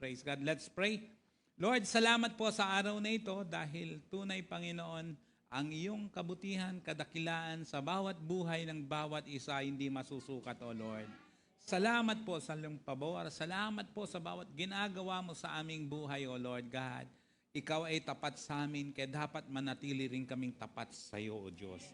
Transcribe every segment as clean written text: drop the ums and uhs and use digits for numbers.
Praise God. Let's pray. Lord, salamat po sa araw na ito dahil tunay, Panginoon, ang iyong kabutihan, kadakilaan sa bawat buhay ng bawat isa hindi masusukat, O Lord. Salamat po sa iyong pabor. Salamat po sa bawat ginagawa mo sa aming buhay, O Lord God. Ikaw ay tapat sa amin, kaya dapat manatili rin kaming tapat sa iyo, O Diyos.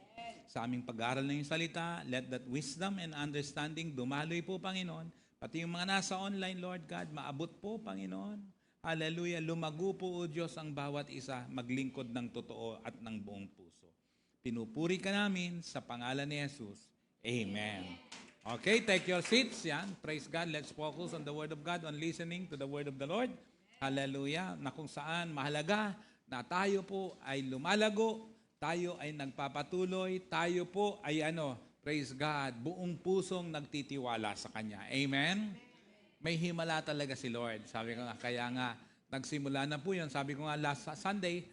Sa aming pag-aaral ng iyong salita, let that wisdom and understanding dumaloy po, Panginoon. Pati yung mga nasa online, Lord God, maabot po, Panginoon. Hallelujah. Lumago po, O Diyos, ang bawat isa, maglingkod ng totoo at ng buong puso. Pinupuri ka namin sa pangalan ni Jesus. Amen. Okay, take your seats. Yan. Praise God. Let's focus on the Word of God, on listening to the Word of the Lord. Hallelujah. Na kung saan mahalaga na tayo po ay lumalago, tayo ay nagpapatuloy, tayo po ay praise God, buong pusong nagtitiwala sa Kanya. Amen? May himala talaga si Lord. Sabi ko nga, kaya nga, nagsimula na po yun. Sabi ko nga last Sunday,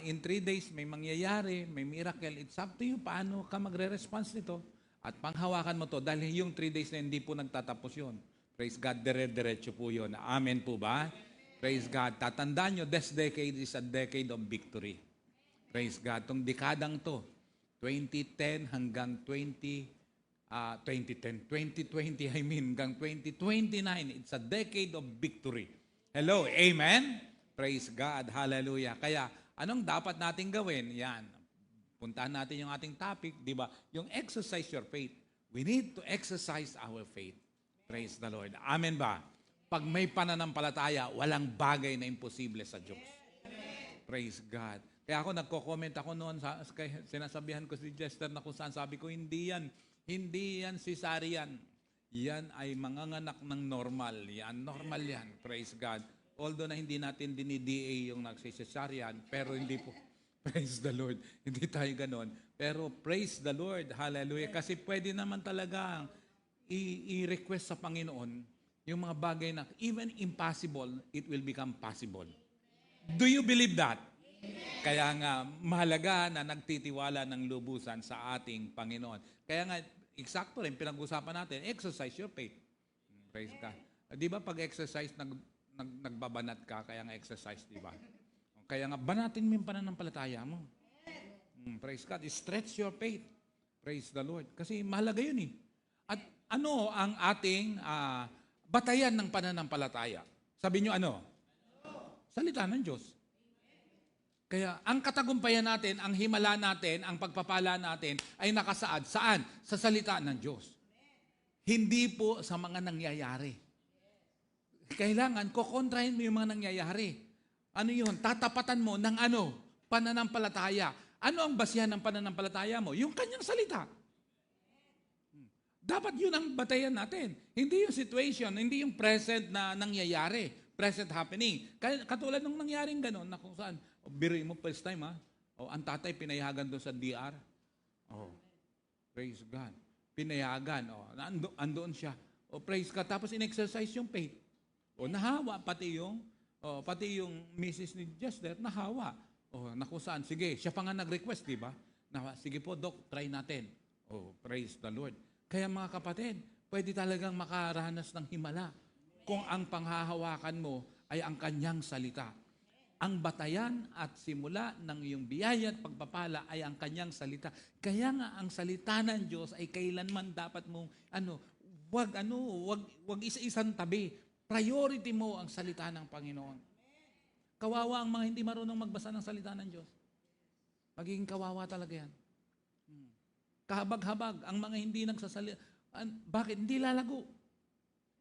in 3 days may mangyayari, may miracle. It's up to you paano ka magre-response nito. At panghawakan mo to dahil yung 3 days na hindi po nagtatapos yun. Praise God, dire-diretso po yun. Amen po ba? Praise God. Tatandaan nyo, this decade is a decade of victory. Praise God. Itong dekadang to, 2010 hanggang 2020, hanggang 2029, it's a decade of victory. Hello, amen? Praise God, hallelujah. Kaya, anong dapat natin gawin? Yan, puntahan natin yung ating topic, di ba? Yung exercise your faith. We need to exercise our faith. Praise the Lord. Amen ba? Pag may pananampalataya, walang bagay na imposible sa Diyos. Praise God. Kaya ako nagko-comment ako noon, sinasabihan ko si Jester na kung saan sabi ko, hindi yan cesarean. Yan ay manganganak ng normal. Yan, normal yan. Praise God. Although na hindi natin dini-DA yung nagsisesaryan, pero hindi po. Praise the Lord. Hindi tayo ganon. Pero praise the Lord. Hallelujah. Kasi pwede naman talaga i-request sa Panginoon yung mga bagay na even impossible, it will become possible. Do you believe that? Kaya nga, mahalaga na nagtitiwala ng lubusan sa ating Panginoon. Kaya nga, eksakto rin, pinag-usapan natin, exercise your faith. Praise God. Di ba pag exercise, nagbabanat ka, kaya nga exercise, di ba? Kaya nga, banatin mo yung pananampalataya mo. Praise God. Stretch your faith. Praise the Lord. Kasi mahalaga yun eh. At ano ang ating batayan ng pananampalataya? Sabi nyo ano? Salita ng Diyos. Kaya ang katagumpayan natin, ang himala natin, ang pagpapala natin ay nakasaad. Saan? Sa salita ng Diyos. Hindi po sa mga nangyayari. Kailangan, kukontrahin mo yung mga nangyayari. Ano yun? Tatapatan mo ng pananampalataya. Ano ang basihan ng pananampalataya mo? Yung kanyang salita. Dapat yun ang batayan natin. Hindi yung situation, hindi yung present na nangyayari. Present happening. Katulad ng nangyaring gano'n, na kung saan, biruin mo first time ang tatay pinayagan doon sa DR. Praise God. Pinayagan. Andoon siya. Praise God. Tapos in-exercise yung faith. Nahawa, pati yung Mrs. ni Jester, nahawa. Na kung saan, sige, siya pa nga nag-request, di ba? Sige po, Doc, try natin. Praise the Lord. Kaya mga kapatid, pwede talagang makaranas ng himala kung ang panghahawakan mo ay ang kanyang salita. Ang batayan at simula ng iyong biyaya at pagpapala ay ang kanyang salita. Kaya nga ang salita ng Diyos ay kailanman dapat mong wag isa-isang tabi. Priority mo ang salita ng Panginoon. Kawawa ang mga hindi marunong magbasa ng salita ng Diyos. Magiging kawawa talaga yan. Kahabag-habag ang mga hindi nagsasalita. Bakit? Hindi lalago.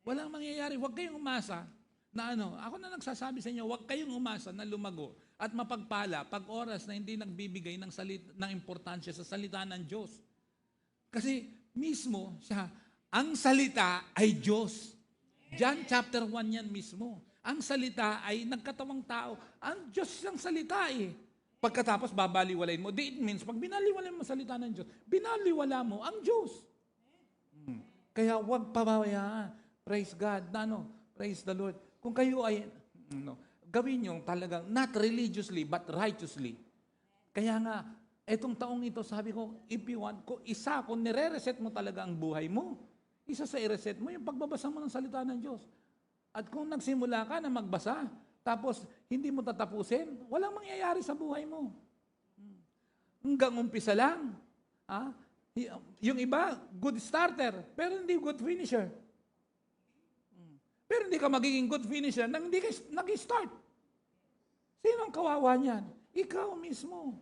Walang mangyayari. Huwag kayong umasa na Ako na nagsasabi sa inyo, huwag kayong umasa na lumago at mapagpala pag oras na hindi nagbibigay ng importansya sa salita ng Diyos. Kasi mismo siya, ang salita ay Diyos. John chapter 1 yan mismo. Ang salita ay nagkatawang tao. Ang Diyos ang salita eh. Pagkatapos babaliwalain mo. It means, pag binaliwalain mo salita ng Diyos, binaliwala mo ang Diyos. Kaya huwag pabayaan. Praise God. Praise the Lord. Kung kayo ay, gawin nyo talagang, not religiously, but righteously. Kaya nga, etong taong ito, sabi ko, if you want, kung nire-reset mo talaga ang buhay mo, isa sa i-reset mo, yung pagbabasa mo ng salita ng Diyos. At kung nagsimula ka na magbasa, tapos hindi mo tatapusin, walang mangyayari sa buhay mo. Hanggang umpisa lang. Ah? Yung iba, good starter, pero hindi good finisher. Pero hindi ka magiging good finisher nang hindi ka nag-start. Sino ang kawawa niyan? Ikaw mismo.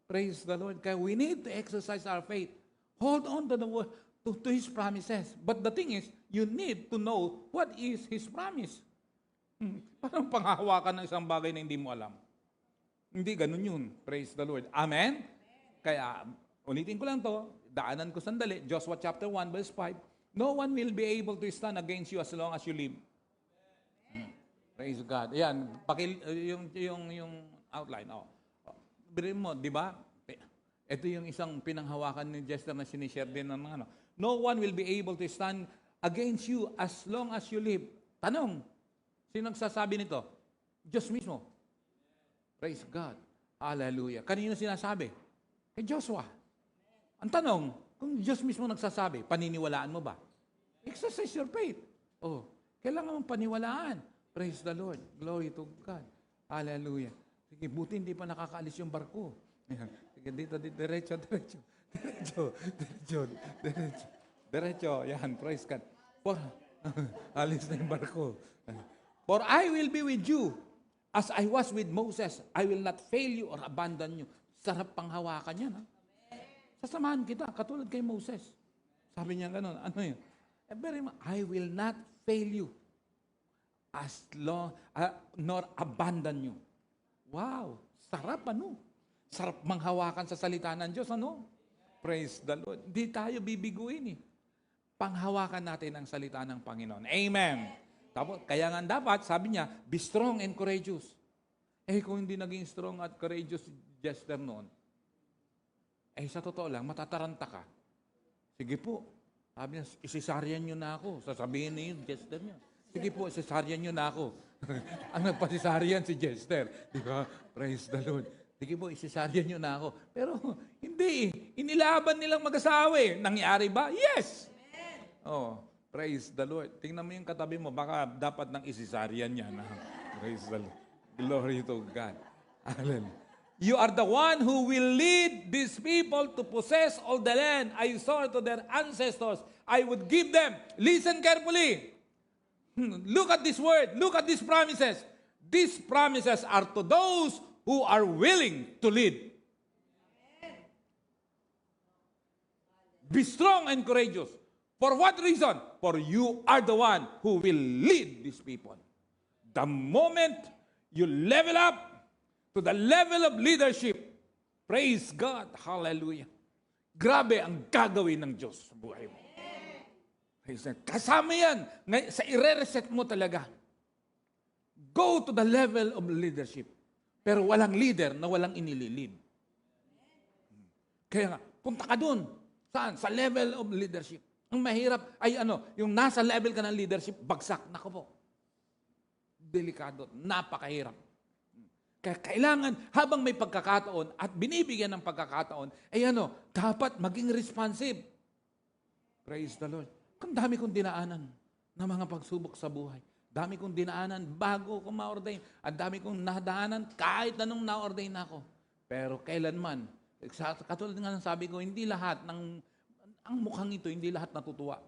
Praise the Lord. Kaya we need to exercise our faith. Hold on to the word, to His promises. But the thing is, you need to know what is His promise. Parang panghahawakan ng isang bagay na hindi mo alam. Hindi ganun yun. Praise the Lord. Amen? Kaya, ulitin ko lang to, daanan ko sandali, Joshua chapter 1 verse 5, no one will be able to stand against you as long as you live. Praise God. Ayan, yung outline. Birin mo, di ba? Ito yung isang pinanghawakan ni Jester na sinishare din ng mga ano. No one will be able to stand against you as long as you live. Tanong, sino nagsasabi nito? Diyos mismo. Praise God. Hallelujah. Kanino sinasabi? Kay Joshua. Ang tanong, kung Diyos mismo nagsasabi, paniniwalaan mo ba? Exercise your faith. Kailangan mong paniwalaan. Praise the Lord. Glory to God. Hallelujah. Sige, buti hindi pa nakakaalis yung barko. Sige, dito, diretso. Yan, praise God. Alis na yung barko. For I will be with you, as I was with Moses. I will not fail you or abandon you. Sarap pang hawakan yan. Ha? Sasamahan kita, katulad kay Moses. Sabi niya gano'n, ano yun? I will not fail you as long, nor abandon you. Wow, sarap ano? Sarap manghawakan sa salita ng Diyos, ano? Praise the Lord. Di tayo bibiguin eh. Panghawakan natin ang salita ng Panginoon. Amen. Tapos, kaya nga dapat, sabi niya, be strong and courageous. Kung hindi naging strong at courageous Jester noon, sa totoo lang, matataranta ka. Sige po. Sabi niya, isisaryan niyo na ako. Sasabihin niyo yung Jester niya. Sige po, isisaryan niyo na ako. Ang nagpasisaryan si Jester. Di ba? Praise the Lord. Sige po, isisaryan niyo na ako. Pero hindi eh. Inilaban nilang mag-asawa eh. Nangyari ba? Yes! Praise the Lord. Tingnan mo yung katabi mo, baka dapat nang isisaryan niya na. Praise the Lord. Glory to God. Hallelujah. You are the one who will lead these people to possess all the land I swore to their ancestors. I would give them. Listen carefully. Look at this word. Look at these promises. These promises are to those who are willing to lead. Be strong and courageous. For what reason? For you are the one who will lead these people. The moment you level up to the level of leadership, praise God, hallelujah. Grabe ang gagawin ng Diyos sa buhay mo. Kasama yan sa i-reset mo talaga. Go to the level of leadership. Pero walang leader na walang inililid. Kaya nga, punta ka dun. Saan? Sa level of leadership. Ang mahirap ay yung nasa level ka ng leadership, bagsak. Nako po. Delikado. Napakahirap. Kaya kailangan, habang may pagkakataon at binibigyan ng pagkakataon, dapat maging responsive. Praise the Lord. Kung dami kong dinaanan ng mga pagsubok sa buhay. Dami kong dinaanan bago ko ma-ordain. At dami kong nadaanan kahit anong na-ordain ako. Pero kailanman, katulad nga ng sabi ko, hindi lahat ang mukhang ito, hindi lahat natutuwa.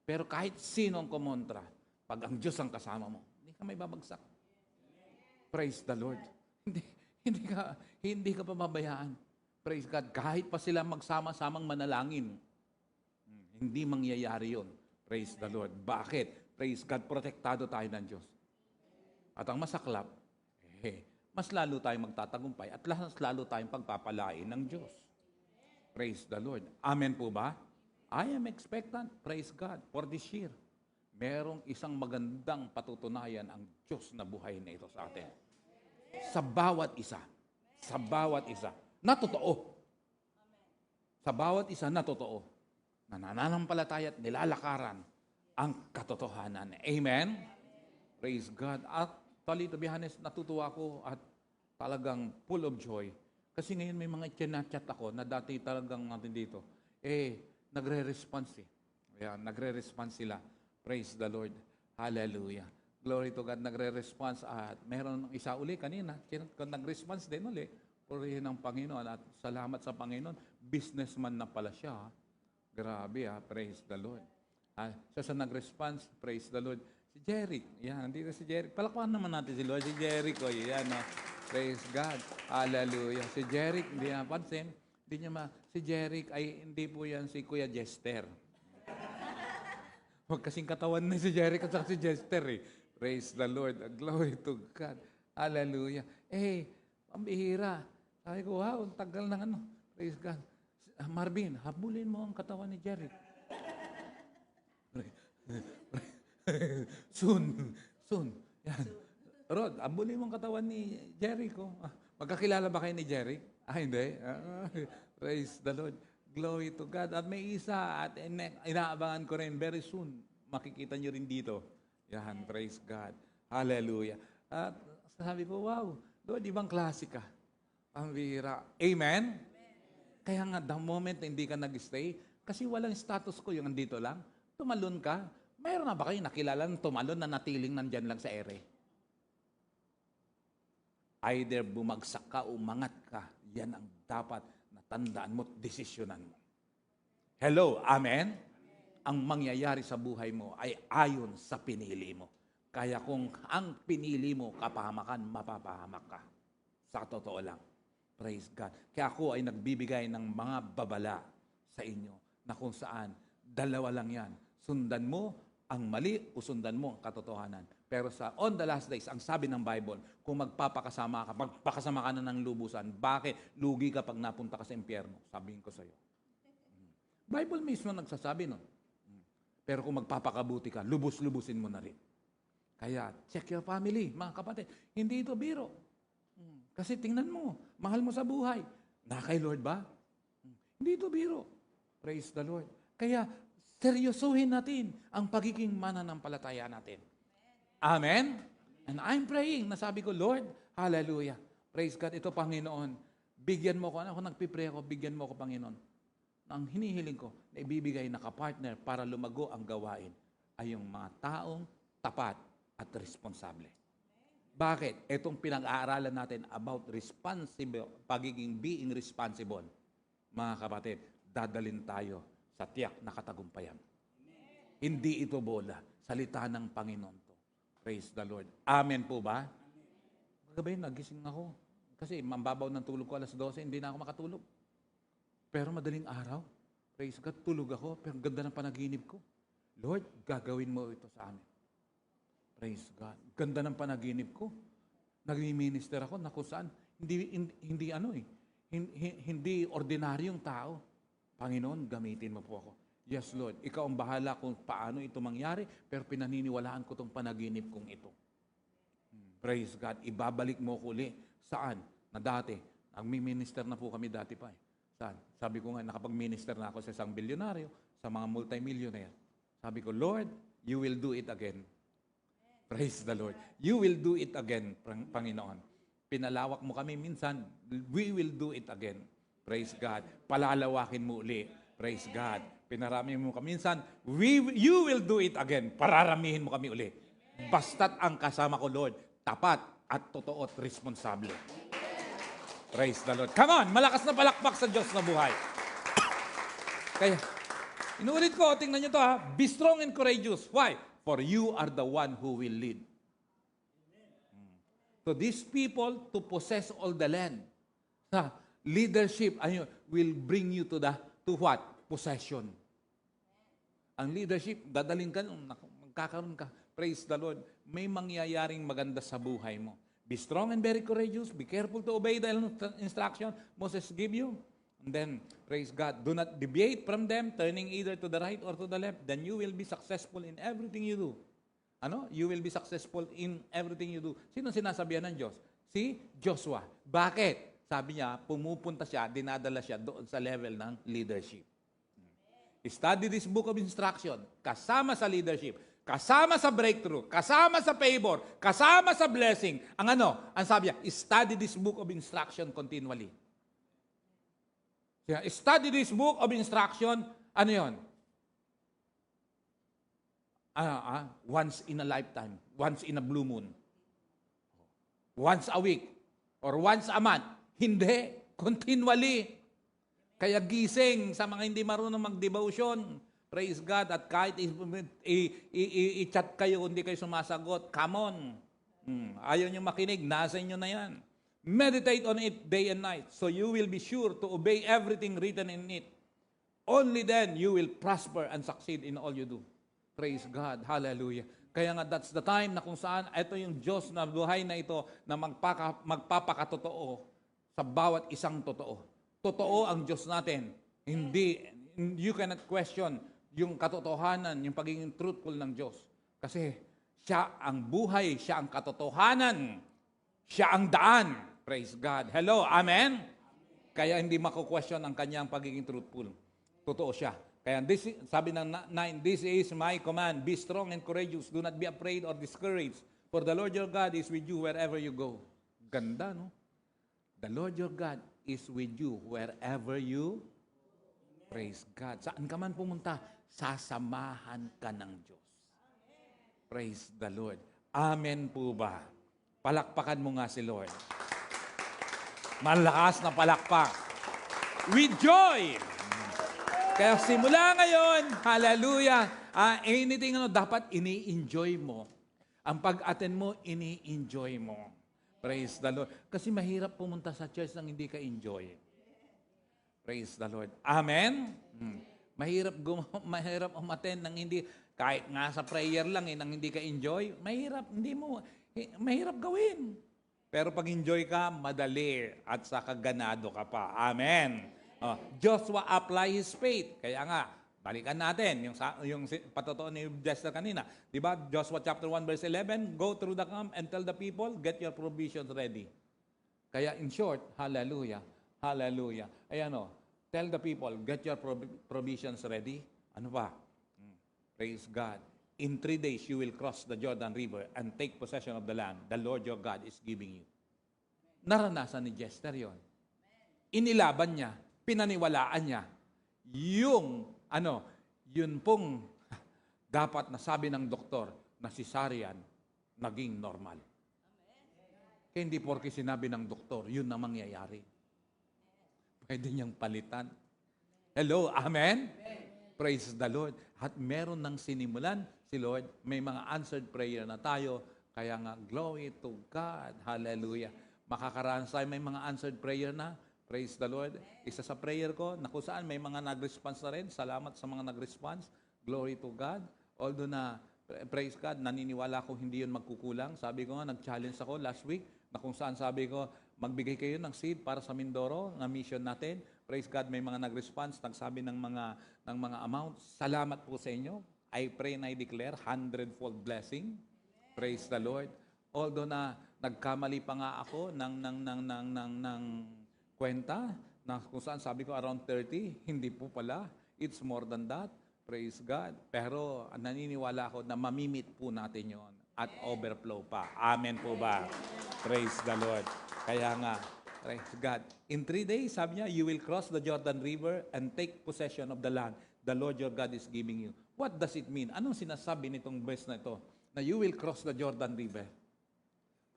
Pero kahit sino ang kumontra, pag ang Diyos ang kasama mo, hindi ka may babagsak. Praise the Lord. Hindi ka pababayaan. Praise God. Kahit pa sila magsama-samang manalangin, hindi mangyayari yon. Praise the Lord. Bakit? Praise God. Protektado tayo ng Diyos. At ang masaklap, mas lalo tayong magtatagumpay at mas lalo tayong pagpapalain ng Diyos. Praise the Lord. Amen po ba? I am expectant. Praise God. For this year, merong isang magandang patutunayan ang Diyos na buhay na ito sa atin. Sa bawat isa. Sa bawat isa. Na totoo. Sa bawat isa na totoo. Na nananampalataya at nilalakaran ang katotohanan. Amen? Praise God. At to be honest, natutuwa ako at talagang full of joy. Kasi ngayon may mga chinachat ako na dati talagang natin dito. Nagre-response eh. Ayan, nagre-response sila. Praise the Lord. Hallelujah. Glory to God, nagre-response at meron isa uli kanina, nag-response din uli. Purihin ng Panginoon at salamat sa Panginoon. Businessman na pala siya. Grabe praise the Lord. Siya sa nag-response, praise the Lord. Si Jeric, yan, dito si Jeric. Palakpakan naman natin si Lord, si Jeric, yan, praise God. Hallelujah. Si Jeric, hindi napansin, si Jeric ay hindi po yan si Kuya Jester. Huwag kasing katawan na si Jeric at saka si Jester Praise the Lord. Glory to God. Hallelujah. Pambihira. Sabi ko, wow, ang tagal ng ano. Praise God. Marvin, habulin mo ang katawan ni Jeric. Soon. Yan. Rod, habulin mo ang katawan ni Jericho. Magkakilala ba kayo ni Jeric? Hindi. Praise the Lord. Glory to God. At may isa, at inaabangan ko rin very soon. Makikita nyo rin dito. Yan, praise God. Hallelujah. At sabi ko, wow, Lord, ibang klase ka. Pambira. Amen? Kaya nga, the moment na hindi ka nag-stay, kasi walang status ko yung andito lang, tumalon ka. Mayroon na ba kayo nakilala ng tumalon na natiling nandyan lang sa ere? Either bumagsak ka, umangat ka, yan ang dapat natandaan mo, desisyonan mo. Hello, amen? Ang mangyayari sa buhay mo ay ayon sa pinili mo. Kaya kung ang pinili mo kapahamakan, mapapahamak ka. Sa totoo lang. Praise God. Kaya ako ay nagbibigay ng mga babala sa inyo na kung saan, dalawa lang yan. Sundan mo ang mali o sundan mo ang katotohanan. Pero on the last days, ang sabi ng Bible, kung magpapakasama ka na ng lubusan, bakit lugi ka pag napunta ka sa impyerno? Sabihin ko sa iyo. Bible mismo nagsasabi nun. Pero kung magpapakabuti ka, lubos-lubusin mo na rin. Kaya, check your family, mga kapatid. Hindi ito biro. Kasi tingnan mo, mahal mo sa buhay. Na kay Lord ba? Hindi ito biro. Praise the Lord. Kaya, seryosohin natin ang pagiging mananampalataya natin. Amen? And I'm praying, nasabi ko, Lord, hallelujah. Praise God, ito Panginoon. Bigyan mo ko, ako nagpipray ako, bigyan mo ko Panginoon. Ang hinihiling ko na ibibigay na kapartner para lumago ang gawain ay yung mga taong tapat at responsable. Bakit? Itong pinag-aaralan natin about being responsible. Mga kapatid, dadalin tayo sa tiyak na katagumpayan. Hindi ito bola. Salita ng Panginoon to. Praise the Lord. Amen po ba? Kagabi, nagising ako. Kasi mambabaw ng tulog ko 12:00, hindi na ako makatulog. Pero madaling araw, praise God, tulog ako, pero ganda ng panaginip ko. Lord, gagawin mo ito sa amin. Praise God. Ganda ng panaginip ko. Nag-minister ako na kung saan, hindi ordinaryong tao. Panginoon, gamitin mo po ako. Yes, Lord, ikaw ang bahala kung paano ito mangyari, pero pinaniniwalaan ko itong panaginip kong ito. Praise God. Ibabalik mo ko uli. Saan? Na dati. Nag-minister na po kami dati pa Saan? Sabi ko nga, nakapag-minister na ako sa isang bilyonaryo, sa mga multimillionaire. Sabi ko, Lord, you will do it again. Praise the Lord. You will do it again, Panginoon. Pinalawak mo kami minsan, we will do it again. Praise God. Palalawakin mo uli. Praise God. Pinarami mo kami minsan, you will do it again. Pararamihin mo kami uli. Basta't ang kasama ko, Lord, tapat at totoo at responsable. Praise the Lord. Come on, malakas na palakpak sa Diyos na buhay. Kaya, inuulit ko, tingnan nyo to be strong and courageous. Why? For you are the one who will lead. So these people to possess all the land. Leadership will bring you to what? Possession. Ang leadership, dadaling ka, magkakaroon ka. Praise the Lord. May mangyayaring maganda sa buhay mo. Be strong and very courageous. Be careful to obey the instruction Moses gave you. And then, praise God, do not deviate from them, turning either to the right or to the left. Then you will be successful in everything you do. You will be successful in everything you do. Sino sinasabihan ng Diyos? Si Joshua. Bakit? Sabi niya, pumupunta siya, dinadala siya doon sa level ng leadership. Study this book of instruction. Kasama sa leadership. Kasama sa breakthrough, kasama sa favor, kasama sa blessing. Ang sabi niya, study this book of instruction continually. Study this book of instruction, ano yon? once in a lifetime, once in a blue moon, once a week, or once a month. Hindi, continually. Kaya gising sa mga hindi marunong mag-devotion. Praise God. At kahit i-chat kayo, hindi kayo sumasagot, come on. Ayaw nyo makinig, nasa inyo na yan. Meditate on it day and night, so you will be sure to obey everything written in it. Only then you will prosper and succeed in all you do. Praise God. Hallelujah. Kaya nga, that's the time na kung saan ito yung Diyos na buhay na ito na magpapakatotoo sa bawat isang totoo. Totoo ang Diyos natin. Hindi, you cannot question yung katotohanan, yung pagiging truthful ng Diyos. Kasi siya ang buhay, siya ang katotohanan, siya ang daan. Praise God. Hello, amen? Kaya hindi mako-question ang kanyang pagiging truthful. Totoo siya. Kaya sabi ng 9, this is my command. Be strong and courageous. Do not be afraid or discouraged. For the Lord your God is with you wherever you go. Ganda, no? The Lord your God is with you wherever you praise God. Saan ka man pumunta, sasamahan ka ng Diyos. Praise the Lord. Amen po ba? Palakpakan mo nga si Lord. Malakas na palakpak. With joy. Kaya simula ngayon, hallelujah, anything dapat ini-enjoy mo. Ang pag-attend mo, ini-enjoy mo. Praise the Lord. Kasi mahirap pumunta sa church nang hindi ka enjoy. Praise the Lord. Amen? Mahirap umattend nang hindi, kahit nga sa prayer lang, nang hindi ka enjoy, mahirap gawin. Pero pag enjoy ka, madali at saka ganado ka pa. Amen? Joshua apply his faith. Kaya nga, balikan natin yung patotoo ni Jester kanina. Diba? Joshua chapter 1 verse 11, go through the camp and tell the people, get your provisions ready. Kaya in short, hallelujah, hallelujah. Tell the people, get your provisions ready. Ano ba? Praise God. In 3 days, you will cross the Jordan River and take possession of the land the Lord your God is giving you. Naranasan ni Jester yon. Inilaban niya, pinaniwalaan niya, yun pong dapat nasabi ng doktor na cesarean, naging normal. Kaya hindi porke sinabi ng doktor, yun na mangyayari. Pwede niyang palitan. Hello, amen? Praise the Lord. At meron ng sinimulan si Lord, may mga answered prayer na tayo, kaya nga, glory to God. Hallelujah. Makakaranas tayo, may mga answered prayer na. Praise the Lord. Isa sa prayer ko, na kung saan may mga nag-response na rin. Salamat sa mga nag-response. Glory to God. Although na, praise God, naniniwala ko hindi yun magkukulang. Sabi ko nga, nag-challenge ako last week, na kung saan sabi ko, magbigay kayo ng seed para sa Mindoro, na mission natin. Praise God, may mga nag-response, nagsabi ng mga amount. Salamat po sa inyo. I pray and I declare 100-fold blessing. Praise the Lord. Although na nagkamali pa nga ako ng kwenta, na kung saan sabi ko around 30, hindi po pala. It's more than that. Praise God. Pero naniniwala ako na mamimit po natin yon at overflow pa. Amen po ba? Praise the Lord. Kaya nga, praise God. In 3 days, sabi niya, you will cross the Jordan River and take possession of the land the Lord your God is giving you. What does it mean? Anong sinasabi nitong verse na ito? Na you will cross the Jordan River.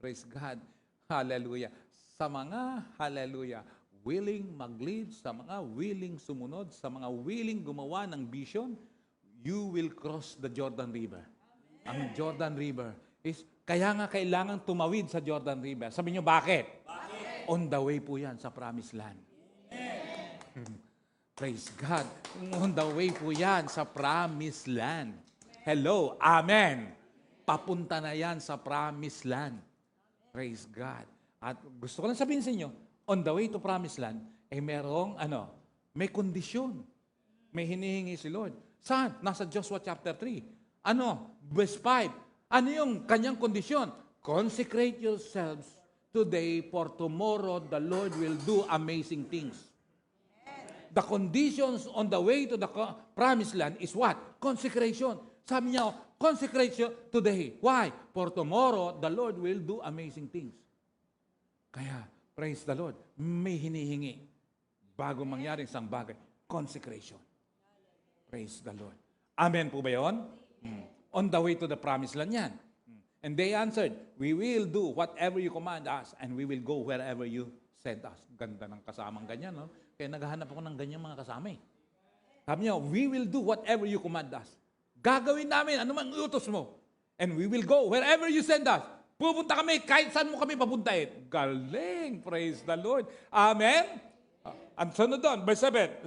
Praise God. Hallelujah. Sa mga, hallelujah, willing mag-lead, sa mga willing sumunod, sa mga willing gumawa ng vision, you will cross the Jordan River. Ang Jordan River is, kaya nga kailangan tumawid sa Jordan River. Sabi niyo, bakit? On the way po yan sa Promised Land. Praise God. On the way po yan sa Promised Land. Hello, amen. Papunta na yan sa Promised Land. Praise God. At gusto ko lang sabihin sa inyo, on the way to Promised Land, merong, may kondisyon. May hinihingi si Lord. Saan? Nasa Joshua chapter 3. Verse 5. Ano yung kanyang kondisyon? Consecrate yourselves today, for tomorrow the Lord will do amazing things. The conditions on the way to the Promised Land is what? Consecration. Sabi niya, consecration today. Why? For tomorrow the Lord will do amazing things. Kaya, praise the Lord, may hinihingi bago mangyari isang bagay. Consecration. Praise the Lord. Amen po ba yun? On the way to the promised land yan. And they answered, we will do whatever you command us and we will go wherever you send us. Ganda ng kasamang ganyan, no? Kaya naghahanap ako ng ganyan mga kasama eh. Sabi niya, we will do whatever you command us. Gagawin namin, ano man utos mo. And we will go wherever you send us. Pupunta kami kahit saan mo kami papuntahin. Galing, praise the Lord. Amen? Ang sunod doon, verse 17,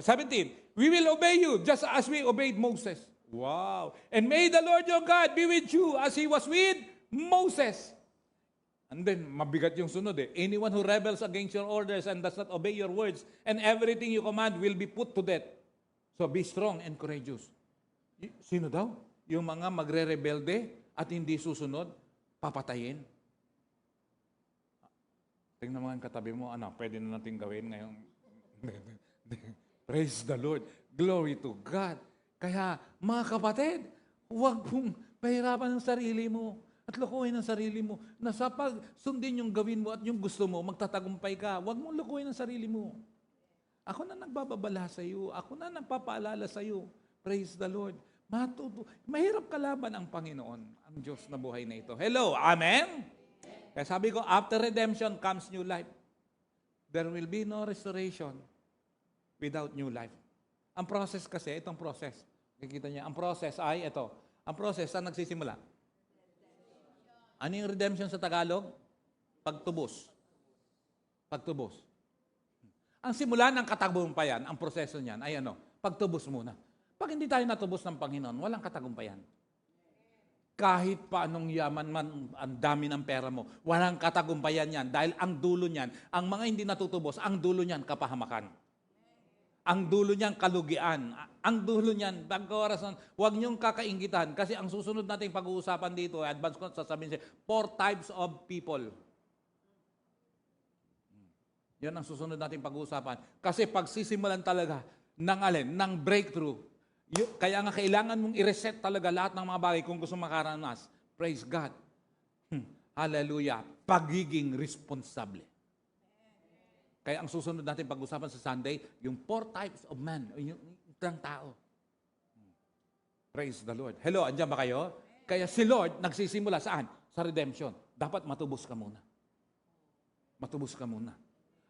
we will obey you just as we obeyed Moses. Wow. And may the Lord your God be with you as He was with Moses. And then, mabigat yung sunod eh. Anyone who rebels against your orders and does not obey your words and everything you command will be put to death. So be strong and courageous. Sino daw? Yung mga magre-rebelde at hindi susunod, papatayin. Tingnan mo ang katabi mo, ano, pwede na natin gawin ngayon. Praise the Lord. Glory to God. Kaya, mga kapatid, huwag pong pahirapan ng sarili mo at lokohin ang sarili mo na sa pag sundin yung gawin mo at yung gusto mo, magtatagumpay ka. Huwag mong lokohin ang sarili mo. Ako na nagbababala sa iyo. Ako na nagpapaalala sa iyo. Praise the Lord. Mahirap kalaban ang Panginoon, ang Diyos na buhay na ito. Hello, amen? Kaya sabi ko, after redemption comes new life. There will be no restoration without new life. Ang process kasi, itong process. Kikita niya, ang process ay ito. Ang process, saan nagsisimula? Ano yung redemption sa Tagalog? Pagtubos. Pagtubos. Ang simula ng katagumpayan, ang proseso niyan ay ano? Pagtubos muna. Pag hindi tayo natubos ng Panginoon, walang katagumpayan. Kahit pa anong yaman man, ang dami ng pera mo, walang katagumpayan yan. Dahil ang dulo niyan, ang mga hindi natutubos, ang dulo niyan, kapahamakan. Ang dulo niyan, kalugian. Ang dulo niyan, pagkaorasan, huwag niyong kakaingitan. Kasi ang susunod nating pag-uusapan dito, advance ko, sasabihin siya, 4 types of people. Yan ang susunod nating pag-uusapan. Kasi pagsisimulan talaga ng alin, ng breakthrough. Kaya nga kailangan mong i-reset talaga lahat ng mga bagay kung gusto makaranas. Praise God. Hallelujah. Pagiging responsable. Kaya ang susunod natin pag-usapan sa Sunday, yung 4 types of man, yung isang tao. Praise the Lord. Hello, andyan ba kayo? Kaya si Lord nagsisimula saan? Sa redemption. Dapat matubos ka muna. Matubos ka muna.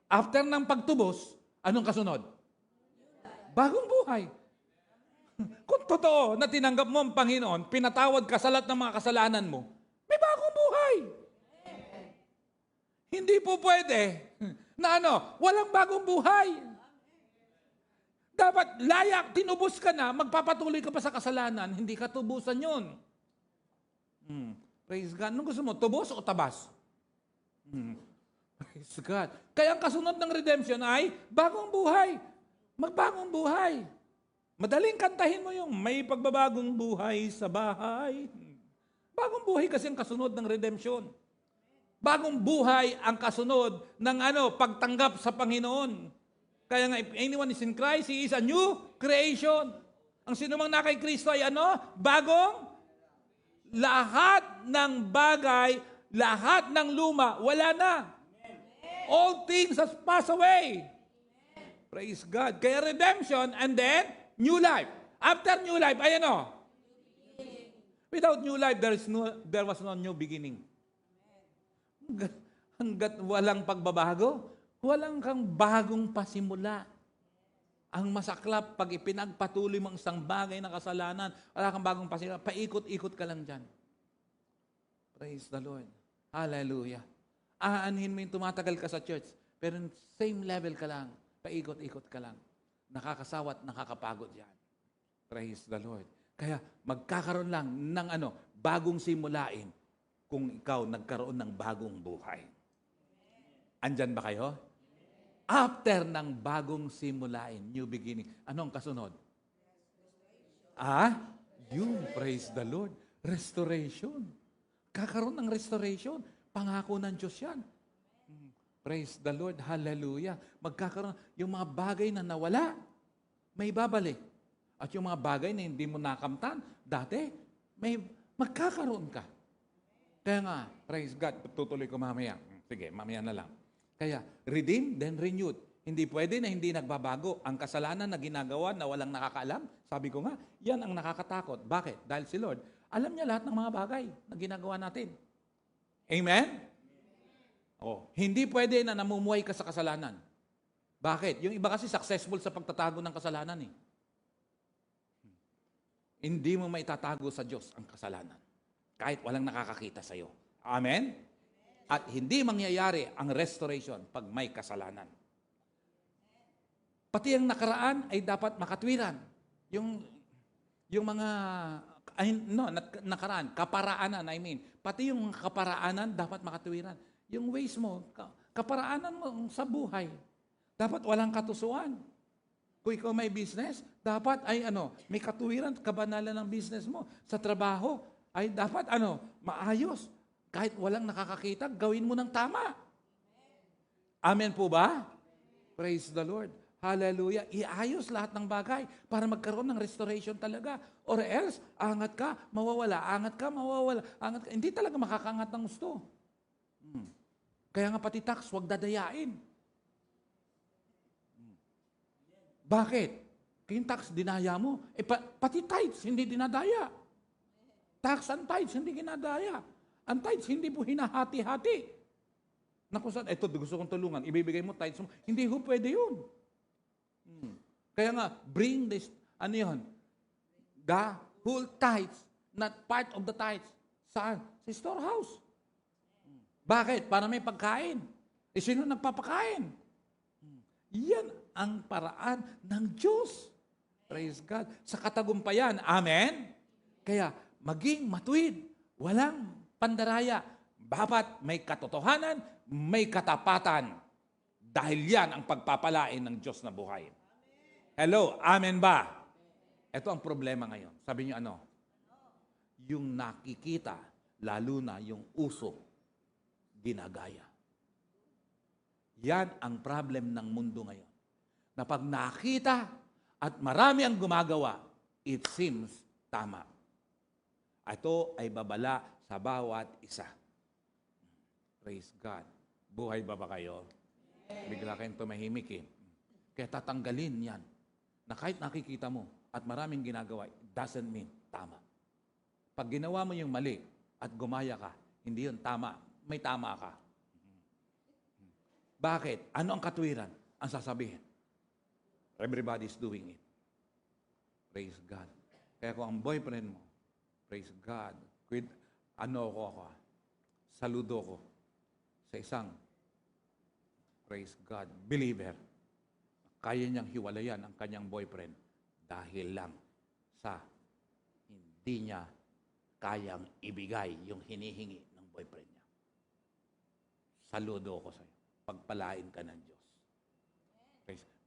After ng pagtubos, anong kasunod? Bagong buhay. Kung totoo na tinanggap mo ang Panginoon, pinatawad ka sa lahat ng mga kasalanan mo, may bagong buhay. Hindi po pwede na walang bagong buhay. Dapat layak, tinubos ka na, magpapatuloy ka pa sa kasalanan, hindi ka tubusan yun. Praise God. Anong gusto mo, tubos o tabas? Praise God. Kaya ang kasunod ng redemption ay bagong buhay. Magbagong buhay. Madaling kantahin mo yung may pagbabagong buhay sa bahay. Bagong buhay kasi ang kasunod ng redemption. Bagong buhay ang kasunod ng pagtanggap sa Panginoon. Kaya nga, if anyone is in Christ, he is a new creation. Ang sinumang na kay Kristo ay bagong lahat ng bagay, lahat ng luma, wala na. All things has passed away. Praise God. Kaya redemption and then new life. After new life, ay without new life, there was no new beginning. Hanggat walang pagbabago, walang kang bagong pasimula. Ang masaklap, pag ipinagpatuloy mong isang bagay na kasalanan, wala kang bagong pasimula, paikot-ikot ka lang dyan. Praise the Lord. Hallelujah. Aanhin mo yung tumatagal ka sa church, pero same level ka lang, paikot-ikot ka lang. Nakakasawa at nakakapagod yan. Praise the Lord. Kaya magkakaroon lang ng bagong simulain kung ikaw nagkaroon ng bagong buhay. Andyan ba kayo? After ng bagong simulain, new beginning, anong kasunod? Yun, praise the Lord. Restoration. Kakaroon ng restoration. Pangako ng Diyos yan. Praise the Lord. Hallelujah. Magkakaroon, yung mga bagay na nawala, may babalik. At yung mga bagay na hindi mo nakamtan, dati, magkakaroon ka. Kaya nga, praise God, tutuloy ko mamaya. Sige, mamaya na lang. Kaya, redeemed, then renewed. Hindi pwede na hindi nagbabago. Ang kasalanan na ginagawa na walang nakakaalam, sabi ko nga, yan ang nakakatakot. Bakit? Dahil si Lord, Alam niya lahat ng mga bagay na ginagawa natin. Amen? Hindi pwede na namumuhay ka sa kasalanan. Bakit? Yung iba kasi successful sa pagtatago ng kasalanan eh. Hindi mo maitatago sa Diyos ang kasalanan. Kahit walang nakakakita sa iyo. Amen? At hindi mangyayari ang restoration pag may kasalanan. Pati ang nakaraan ay dapat makatwiran. Yung mga, nakaraan, kaparaanan, pati yung kaparaanan dapat makatwiran. Yung ways mo, kaparaanan mo sa buhay, dapat walang katusuan. Kung ikaw may business, dapat ay may katuwiran, kabanalan ng business mo. Sa trabaho, ay dapat maayos. Kahit walang nakakakita, gawin mo ng tama. Amen po ba? Praise the Lord. Hallelujah. Iayos lahat ng bagay para magkaroon ng restoration talaga. Or else, angat ka, mawawala. Angat ka, mawawala. Angat ka. Hindi talaga makakaangat ng gusto. Kaya nga pati tax, huwag dadayain. Bakit? Yung tax, dinaya mo. Pati tithes, hindi dinadaya. Tax and tithes, hindi ginadaya. Ang tithes, hindi po hinahati-hati. Naku, ito gusto kong tulungan, ibibigay mo tithes mo. Hindi ho pwede yun. Kaya nga, bring this, the whole tithes, not part of the tithes. Saan? Sa storehouse. Bakit? Para may pagkain. Sino nagpapakain? Yan ang paraan ng Diyos. Praise God. Sa katagumpayan. Amen? Kaya, maging matuwid. Walang pandaraya. Dapat may katotohanan, may katapatan. Dahil yan ang pagpapalain ng Diyos na buhay. Hello, amen ba? Ito ang problema ngayon. Sabi niyo yung nakikita, lalo na yung uso, ginagaya. Yan ang problem ng mundo ngayon. Na pag nakita at marami ang gumagawa, it seems tama. Ito ay babala sa bawat isa. Praise God. Buhay ba kayo? Bigla kayong tumahimik eh. Kaya tatanggalin yan. Na kahit nakikita mo at maraming ginagawa, it doesn't mean tama. Pag ginawa mo yung mali at gumaya ka, hindi yun tama. May tama ka. Bakit? Ano ang katwiran? Ang sasabihin. Everybody's doing it. Praise God. Kaya kung ang boyfriend mo, praise God, saludo ko sa isang, praise God, believer, kaya niyang hiwalayan ang kanyang boyfriend dahil lang sa hindi niya kayang ibigay yung hinihingi ng boyfriend niya. Saludo ko sa iyo. Pagpalain ka ng Diyos.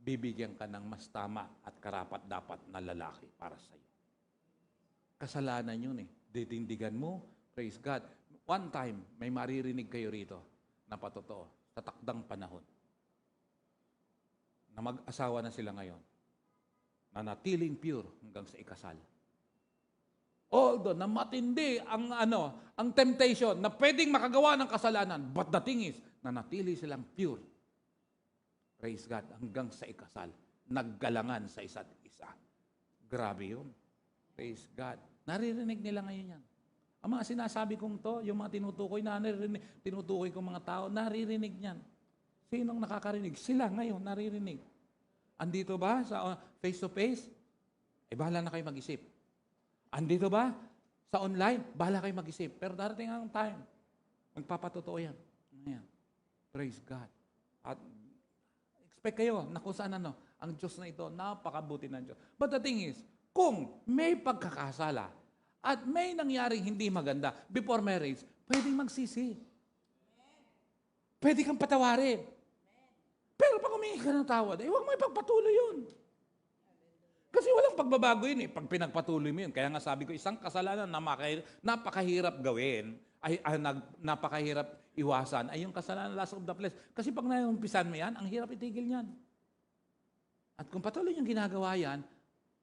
Bibigyan ka ng mas tama at karapat-dapat na lalaki para sa iyo. Kasalanan yun eh. Ditindigan mo, praise God. One time, may maririnig kayo rito na patotoo, sa takdang panahon, na mag-asawa na sila ngayon, na natiling pure hanggang sa ikasal. Although na matindi ang temptation na pwedeng makagawa ng kasalanan, but the thing is, na natili silang pure. Praise God, hanggang sa ikasal. Naggalangan sa isa't isa. Grabe yun. Praise God. Naririnig nila ngayon yan. Ang mga sinasabi kong to, yung mga tinutukoy kong mga tao, naririnig yan. Sinong nakakarinig? Sila ngayon, naririnig. Andito ba sa face-to-face? Bahala na kayo mag-isip. Andito ba sa online? Bahala kayo mag-isip. Pero darating ang time, magpapatotoo yan. Ayan. Praise God. At expect kayo na kung saan ang Diyos na ito, napakabuti ng Diyos. But the thing is, kung may pagkakasala at may nangyaring hindi maganda before marriage, pwedeng magsisi. Pwede kang patawarin. Pero pag humingi ka ng tawad, huwag mo ipagpatuloy yun. Kasi walang pagbabago yun eh, pag pinagpatuloy mo yun. Kaya nga sabi ko, isang kasalanan na napakahirap gawin, napakahirap iwasan, ay yung kasalanan last of the flesh. Kasi pag naumpisan mo yan, ang hirap itigil yan. At kung patuloy yung ginagawa yan,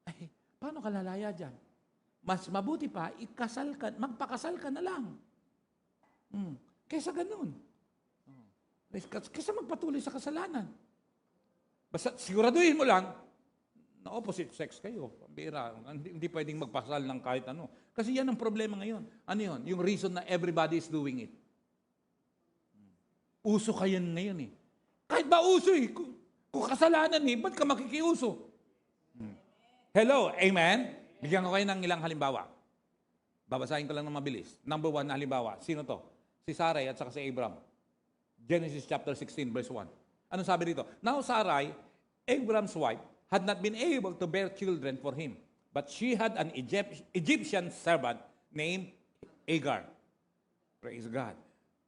ay, paano ka lalaya dyan? Mas mabuti pa, magpakasal ka na lang. Kaysa ganun. Kaysa magpatuloy sa kasalanan. Basta siguraduhin mo lang, na opposite sex kayo. Pambira. Hindi pwedeng magpasal ng kahit ano. Kasi yan ang problema ngayon. Ano yun? Yung reason na everybody is doing it. Uso ka yan ngayon eh. Kahit ba uso eh. Kung kasalanan eh, ba't ka makikiuso? Hello, amen? Bigyan ko kayo ng ilang halimbawa. Babasahin ko lang ng mabilis. Number 1 na halimbawa. Sino to? Si Sarai at saka si Abram. Genesis chapter 16 verse 1. Anong sabi dito? Now Sarai, Abram's wife, had not been able to bear children for him, but she had an Egyptian servant named Hagar. Praise God.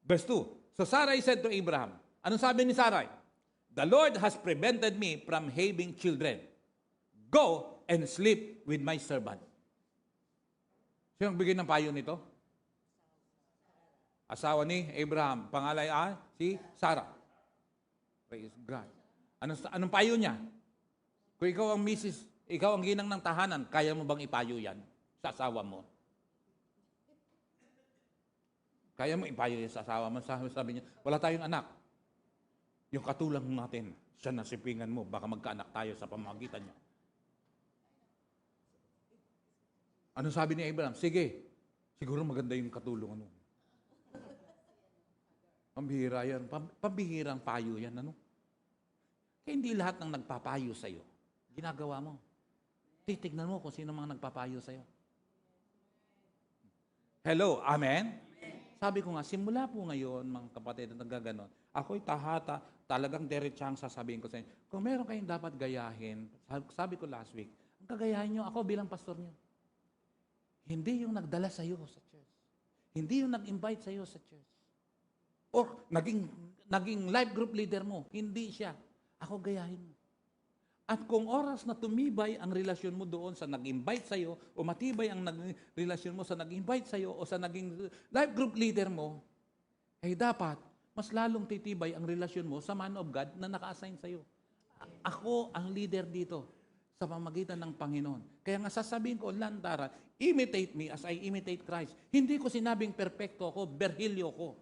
Verse 2. So Sarai said to Abraham, anong sabi ni Sarai? The Lord has prevented me from having children. Go and sleep with my servant. Sino ang bigay ng payo nito? Asawa ni Abraham. Pangalay si Sarah. Praise God. Anong payo niya? Kung ikaw ang misis, ikaw ang ginang ng tahanan, kaya mo bang ipayo yan sa asawa mo? Kaya mo ipayo yan sa asawa mo? Sabi niya, wala tayong anak. Yung katulang natin, siya na sipingan mo, baka magkaanak tayo sa pamamagitan niya. Ano sabi ni Abraham? Sige, siguro maganda yung katulungan mo. Pambihira yan. Pambihirang payo yan. Ano? Kaya hindi lahat ng nagpapayo sa'yo, ginagawa mo. Titignan mo kung sino mga nagpapayo sa'yo. Hello, amen? Sabi ko nga, simula po ngayon, mga kapatid na nagaganon, ako'y talagang diretsang sasabihin ko sa inyo, kung meron kayong dapat gayahin, sabi ko last week, ang kagayahin nyo, ako bilang pastor nyo. Hindi yung nagdala sa iyo sa church. Hindi yung nag-invite sa iyo sa church. Or naging life group leader mo. Hindi siya. Ako gayahin mo. At kung oras na tumibay ang relasyon mo doon sa nag-invite sa iyo, o matibay ang relasyon mo sa nag-invite sa iyo, o sa naging life group leader mo, ay dapat mas lalong titibay ang relasyon mo sa man of God na naka-assign sa iyo. Ako ang leader dito sa pamagitan ng Panginoon. Kaya nga sasabihin ko, Lantara, imitate me as I imitate Christ. Hindi ko sinabing perfecto ako, berhilyo ko.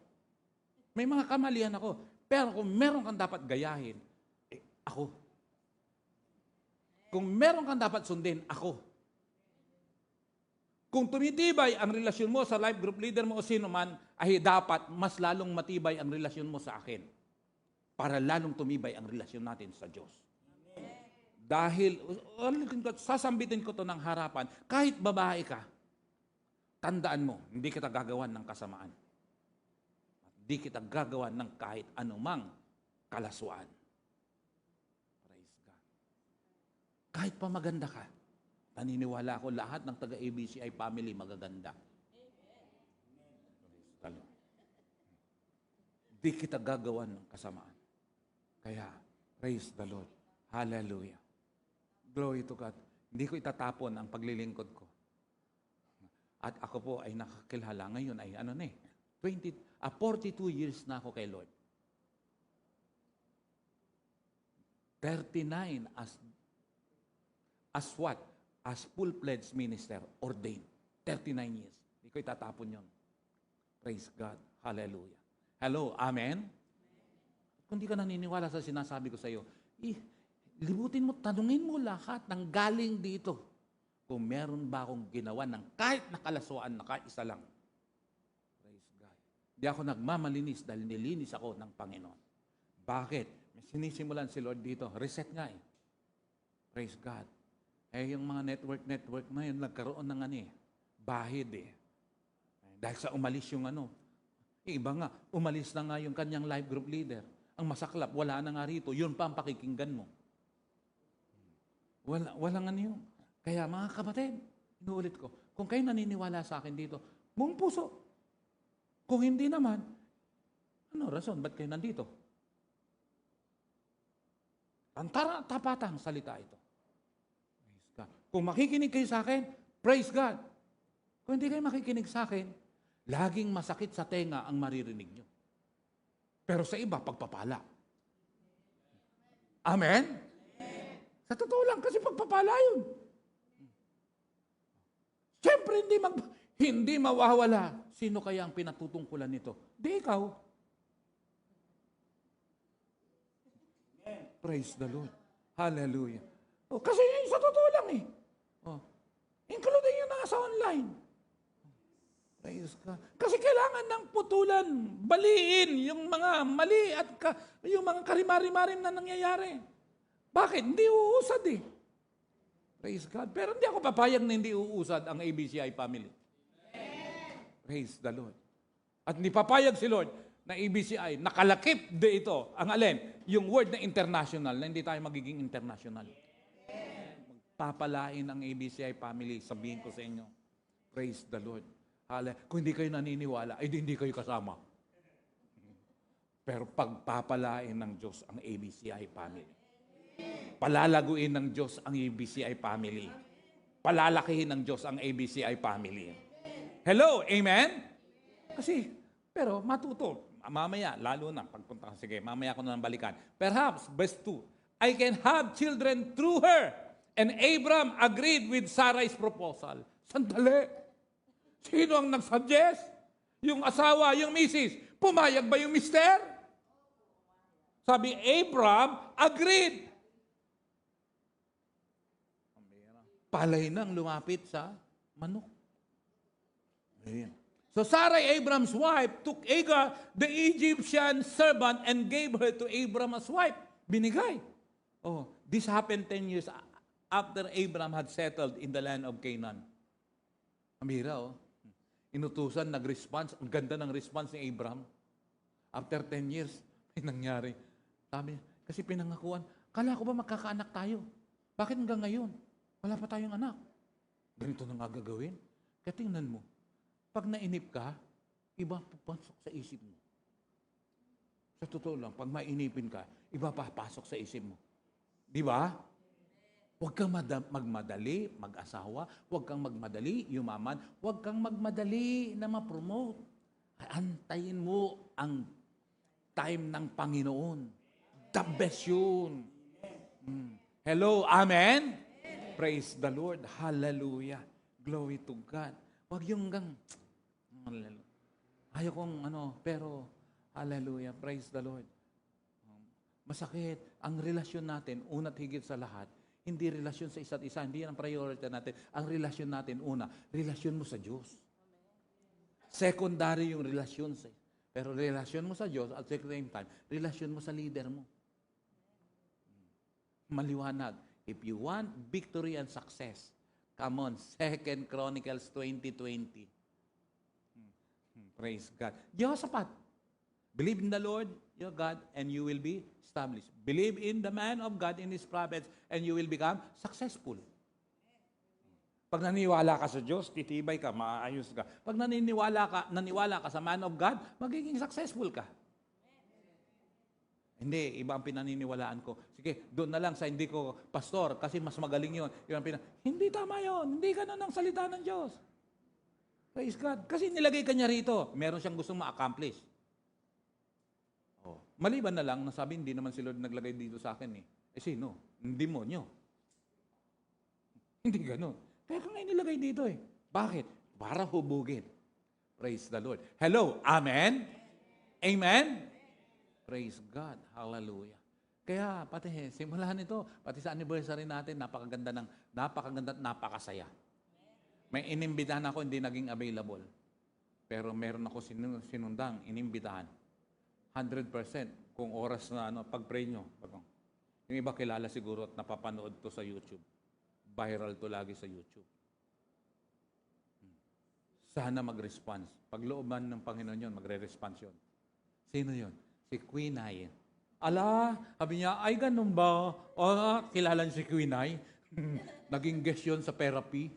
May mga kamalian ako. Pero kung meron kang dapat gayahin, ako. Kung meron kang dapat sundin, ako. Kung tumitibay ang relasyon mo sa life group leader mo o sino man, ay dapat mas lalong matibay ang relasyon mo sa akin. Para lalong tumibay ang relasyon natin sa Diyos. Dahil, sasambitin ko to ng harapan, kahit babae ka, tandaan mo, hindi kita gagawan ng kasamaan. Hindi kita gagawan ng kahit anumang kalaswaan. Praise God. Kahit pa maganda ka, naniniwala ako lahat ng taga-ABCI family magaganda. Hindi kita gagawan ng kasamaan. Kaya, praise the Lord. Hallelujah. Glory to God. Hindi ko itatapon ang paglilingkod ko. At ako po ay nakakilala. Ngayon ay 42 years na ako kay Lord. 39 as what? As full-fledged minister, ordained. 39 years. Hindi ko itatapon yon. Praise God. Hallelujah. Hello, amen? Kung di ka naniniwala sa sinasabi ko sa iyo, libutin mo, tanungin mo lahat ng galing dito. Kung meron ba akong ginawa ng kahit nakalaswaan na kahit isa lang. Praise God. Di ako nagmamalinis dahil nilinis ako ng Panginoon. Bakit? May sinisimulan si Lord dito. Reset nga eh. Praise God. Yung mga network na yun, nagkaroon ng bahid eh. Dahil sa umalis yung iba nga, umalis na nga yung kanyang life group leader. Ang masaklap, wala na nga rito. Yun pa ang pakikinggan mo. Walang yun. Kaya mga kapatid, inuulit ko, kung kayo naniniwala sa akin dito, buong puso. Kung hindi naman, rason? Ba't kayo nandito? Antara tapatang salita ito. Praise God. Kung makikinig kayo sa akin, praise God. Kung hindi kayo makikinig sa akin, laging masakit sa tenga ang maririnig nyo. Pero sa iba, pagpapala. Amen? Sa totoo lang, kasi pagpapala yun. Siyempre, hindi mawawala. Sino kaya ang pinatutungkulan nito? Di ikaw. Praise the Lord. Hallelujah. Kasi sa totoo lang eh. Including yung nasa online. Praise God. Kasi kailangan ng putulan, baliin yung mga mali at yung mga karimari-marim na nangyayari. Bakit? Hindi uusad eh. Praise God. Pero hindi ako papayag na hindi uusad ang ABCI family. Praise the Lord. At hindi papayag si Lord na ABCI, nakalakip de ito. Ang alin? Yung word na international, na hindi tayo magiging international. Magpapalain ang ABCI family, sabihin ko sa inyo. Praise the Lord. Kung hindi kayo naniniwala, ay hindi kayo kasama. Pero pagpapalain ng Diyos ang ABCI family. Palalaguin ng Diyos ang ABCI family. Palalakihin ng Diyos ang ABCI family. Hello, amen? Kasi, pero matuto. Mamaya, lalo na, pagpunta ka, sige, mamaya ko na nang balikan. Perhaps, verse 2, I can have children through her. And Abram agreed with Sarai's proposal. Sandali. Sino ang nag-suggest? Yung asawa, yung misis. Pumayag ba yung mister? Sabi, Abram agreed. Palay nang lumapit sa manok. Ayan. So Sarai, Abram's wife, took Hagar, the Egyptian servant, and gave her to Abram as wife. Binigay. Oh, this happened 10 years after Abram had settled in the land of Canaan. Amira, oh. Inutusan, nag-response. Ang ganda ng response ni Abram. After 10 years, may nangyari. Sabi niya, kasi pinangakuan, kala ko ba magkakaanak tayo? Bakit hanggang ngayon? Wala pa tayong anak. Ganito na nga gagawin. Kaya tingnan mo, pag nainip ka, iba papasok sa isip mo. Sa totoo lang, pag mainipin ka, iba papasok sa isip mo. Di ba? Huwag kang magmadali, mag-asawa. Huwag kang magmadali, yumaman. Huwag kang magmadali na ma-promote. Antayin mo ang time ng Panginoon. The best yun. Hello, amen? Praise the Lord. Hallelujah. Glory to God. Huwag yung ayaw kong pero hallelujah. Praise the Lord. Masakit. Ang relasyon natin, una't higit sa lahat, hindi relasyon sa isa't isa. Hindi yan ang priority natin. Ang relasyon natin, una, relasyon mo sa Diyos. Secondary yung relasyon sa pero relasyon mo sa Diyos at the same time, relasyon mo sa leader mo. Maliwanag. If you want victory and success, come on, 2 Chronicles 20:20. Praise God. Jehoshaphat, believe in the Lord your God and you will be established. Believe in the man of God in his prophets and you will become successful. Pag naniwala ka sa Diyos, titibay ka, maayos ka. Pag naniwala ka sa man of God, magiging successful ka. Hindi, iba ang pinaniniwalaan ko. Sige, doon na lang sa hindi ko pastor kasi mas magaling yun. Hindi tama yun. Hindi ganun ang salita ng Diyos. Praise God. Kasi nilagay ka niya rito. Meron siyang gustong ma-accomplish. Oh. Maliban na lang, nasabi, hindi naman si Lord naglagay dito sa akin eh. Sino? Demonyo. Hindi ganun. Kaya ka nga nilagay dito eh. Bakit? Para hubugin. Praise the Lord. Hello. Amen? Amen? Praise God. Hallelujah. Kaya pati simulahan ito, pati sa anniversary natin, napakaganda at napakasaya. May inimbitahan ako, hindi naging available. Pero meron ako sinundang, inimbitahan. 100% kung oras na pag-pray nyo. Yung iba kilala siguro at napapanood to sa YouTube. Viral to lagi sa YouTube. Sana mag-response. Paglooban ng Panginoon yun, magre-response yun. Sino yun? Si Queen Ay. Ala, sabi niya, ay ganun ba? O, kilala niyo si Queen Ay? Naging guest yun sa therapy.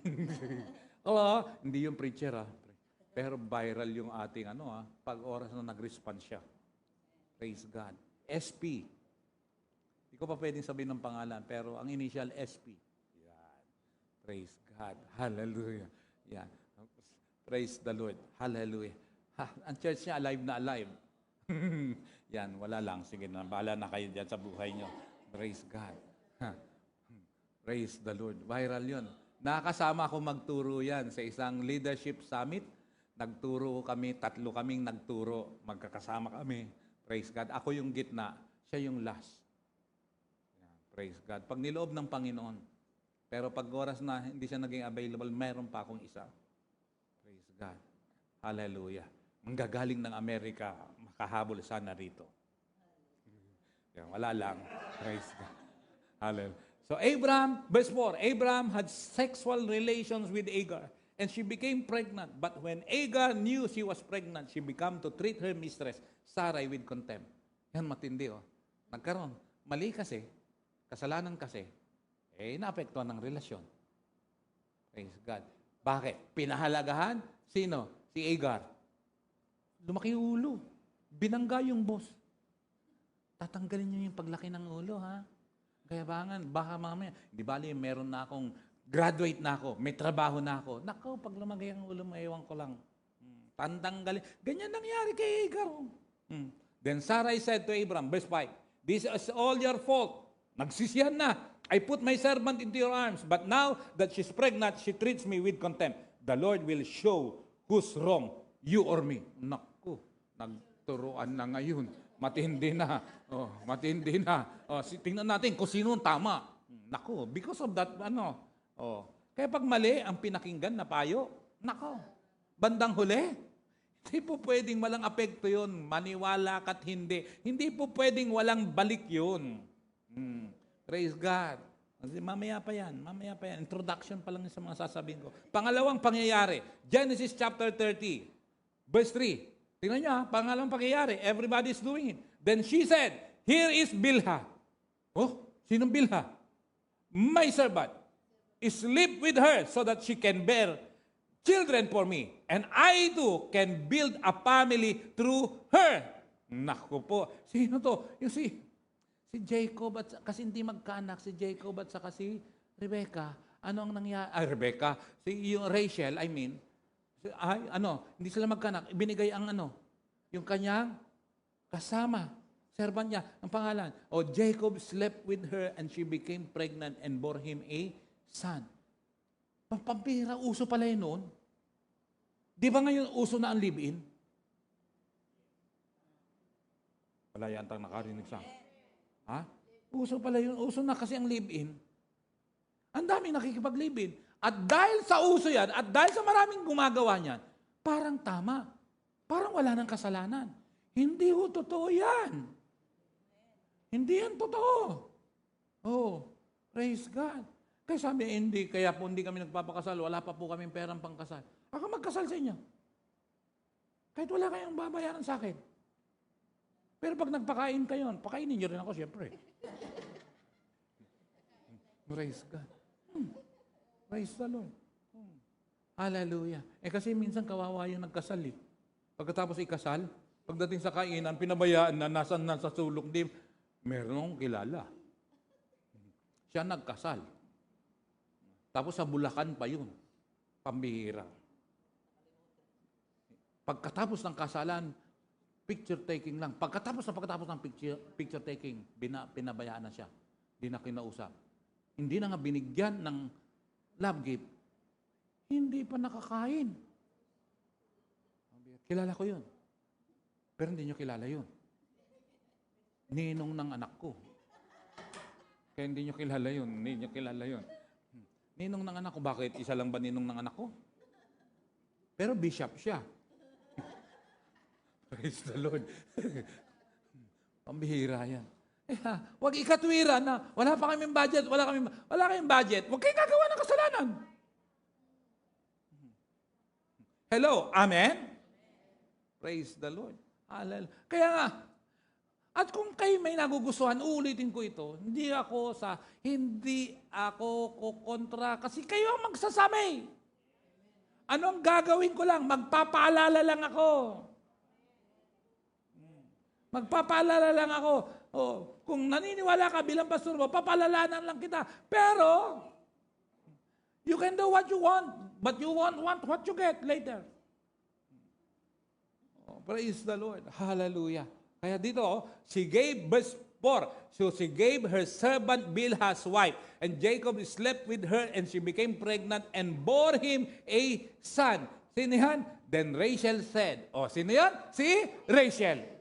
Ala, hindi yung preacher Pero viral yung ating pag oras na nag-response siya. Praise God. SP. Hindi ko pa pwedeng sabihin ng pangalan, pero ang initial SP. Yan. Praise God. Hallelujah. Yan. Praise the Lord. Hallelujah. Ang church niya alive na alive. Yan, wala lang. Sige na, bahala na kayo dyan sa buhay nyo. Praise God. Praise the Lord. Viral yun. Nakasama ako magturo yan sa isang leadership summit. Nagturo kami, 3 kaming nagturo. Magkakasama kami. Praise God. Ako yung gitna, siya yung last. Yan, praise God. Pag niloob ng Panginoon. Pero pag oras na hindi siya naging available, mayroon pa akong isa. Praise God. Hallelujah. Manggagaling ng Amerika, makahabol sana rito. Wala lang. Praise God. Hallelujah. So Abraham, verse 4, Abraham had sexual relations with Hagar, and she became pregnant. But when Hagar knew she was pregnant, she began to treat her mistress, Sarai, with contempt. Yan matindi, oh. Nagkaroon. Mali kasi, kasalanan kasi, naapektuhan ng relasyon. Praise God. Bakit? Pinahalagahan? Sino? Si Hagar. Lumaki ulo. Binangga yung boss. Tatanggalin niyo yung paglaki ng ulo, ha? Kaya baka mamaya, di bali, meron na akong, graduate na ako, may trabaho na ako. Nako, pag lumagay ang ulo mo, ewan ko lang. Tantanggalin. Ganyan nangyari kay Hagar. Then Sarai said to Abraham, verse 5, this is all your fault. Nagsisihan na. I put my servant into your arms, but now that she's pregnant, she treats me with contempt. The Lord will show who's wrong, you or me. Naku, nagturuan na ngayon. Matindi na. Matindi na. Tingnan natin kung sino ang tama. Naku, because of that, Kaya pag mali ang pinakinggan na payo, naku, bandang huli, hindi po pwedeng walang apekto yun. Maniwala ka't hindi. Hindi po pwedeng walang balik yun. Praise God. Mamaya pa yan. Introduction pa lang sa mga sasabihin ko. Pangalawang pangyayari, Genesis chapter 30, verse 3. Tingnan niyo, pangalawang pangyayari. Everybody's doing it. Then she said, here is Bilhah. Oh, sinong Bilhah? My servant. Sleep with her so that she can bear children for me. And I too can build a family through her. Naku po. Sino to? Yung si Jacob, kasi hindi magkaanak si Jacob at saka si Rebecca. Ano ang nangyari? Rebecca. Yung Rachel, hindi sila magkaanak. Ibinigay ang yung kanyang kasama. Servant niya, ang pangalan. Jacob slept with her and she became pregnant and bore him a son. Pampira, uso pala yun noon. Di ba ngayon uso na ang live-in? Wala yantang nakarinig sa ha? Uso pala yun. Uso na kasi ang live-in. Ang daming nakikipag-live-in. At dahil sa uso yan, at dahil sa maraming gumagawa niyan, parang tama. Parang wala nang kasalanan. Hindi ho totoo yan. Hindi yan totoo. Praise God. Kaya sabi, kaya po hindi kami nagpapakasal, wala pa po kaming perang pangkasal. Ako magkasal sa inyo. Kahit wala kayong babayaran sa akin. Pero pag nagpakain kayo, pakainin nyo rin ako, siyempre. Praise God. Praise the Lord. Hallelujah. Kasi minsan kawawa yung nagkasal eh. Pagkatapos ikasal, pagdating sa kainan, pinabayaan na nasa sulok, meron akong kilala. Siya nagkasal. Tapos sa Bulacan pa yun. Pambihira. Pagkatapos ng kasalan, picture taking lang. Pagkatapos ng picture taking, pinabayaan na siya. Hindi na kinausap. Hindi na nga binigyan ng love gift. Hindi pa nakakain. Kilala ko yun. Pero hindi nyo kilala yun. Ninong ng anak ko. Kaya hindi nyo kilala yun. Ninong ng anak ko. Bakit? Isa lang ba ninong ng anak ko? Pero bishop siya. Praise the Lord. Pambihira yan. Huwag ikatwira na wala pa kaming budget, wala kayong budget. Huwag kayong gagawa ng kasalanan. Hello? Amen? Praise the Lord. Hallelujah. Kaya nga, at kung kayo may nagugustuhan, uulitin ko ito, hindi ako kukontra kasi kayo ang magsasabi. Anong gagawin ko lang? Magpapaalala lang ako. Kung naniniwala ka bilang pastor mo, papalalanan lang kita. Pero, you can do what you want, but you won't want what you get later. Praise the Lord. Hallelujah. Kaya dito, she gave, verse 4, so she gave her servant Bilhah's wife, and Jacob slept with her, and she became pregnant and bore him a son. Sino yan? Then Rachel said, sino yan? Si Rachel.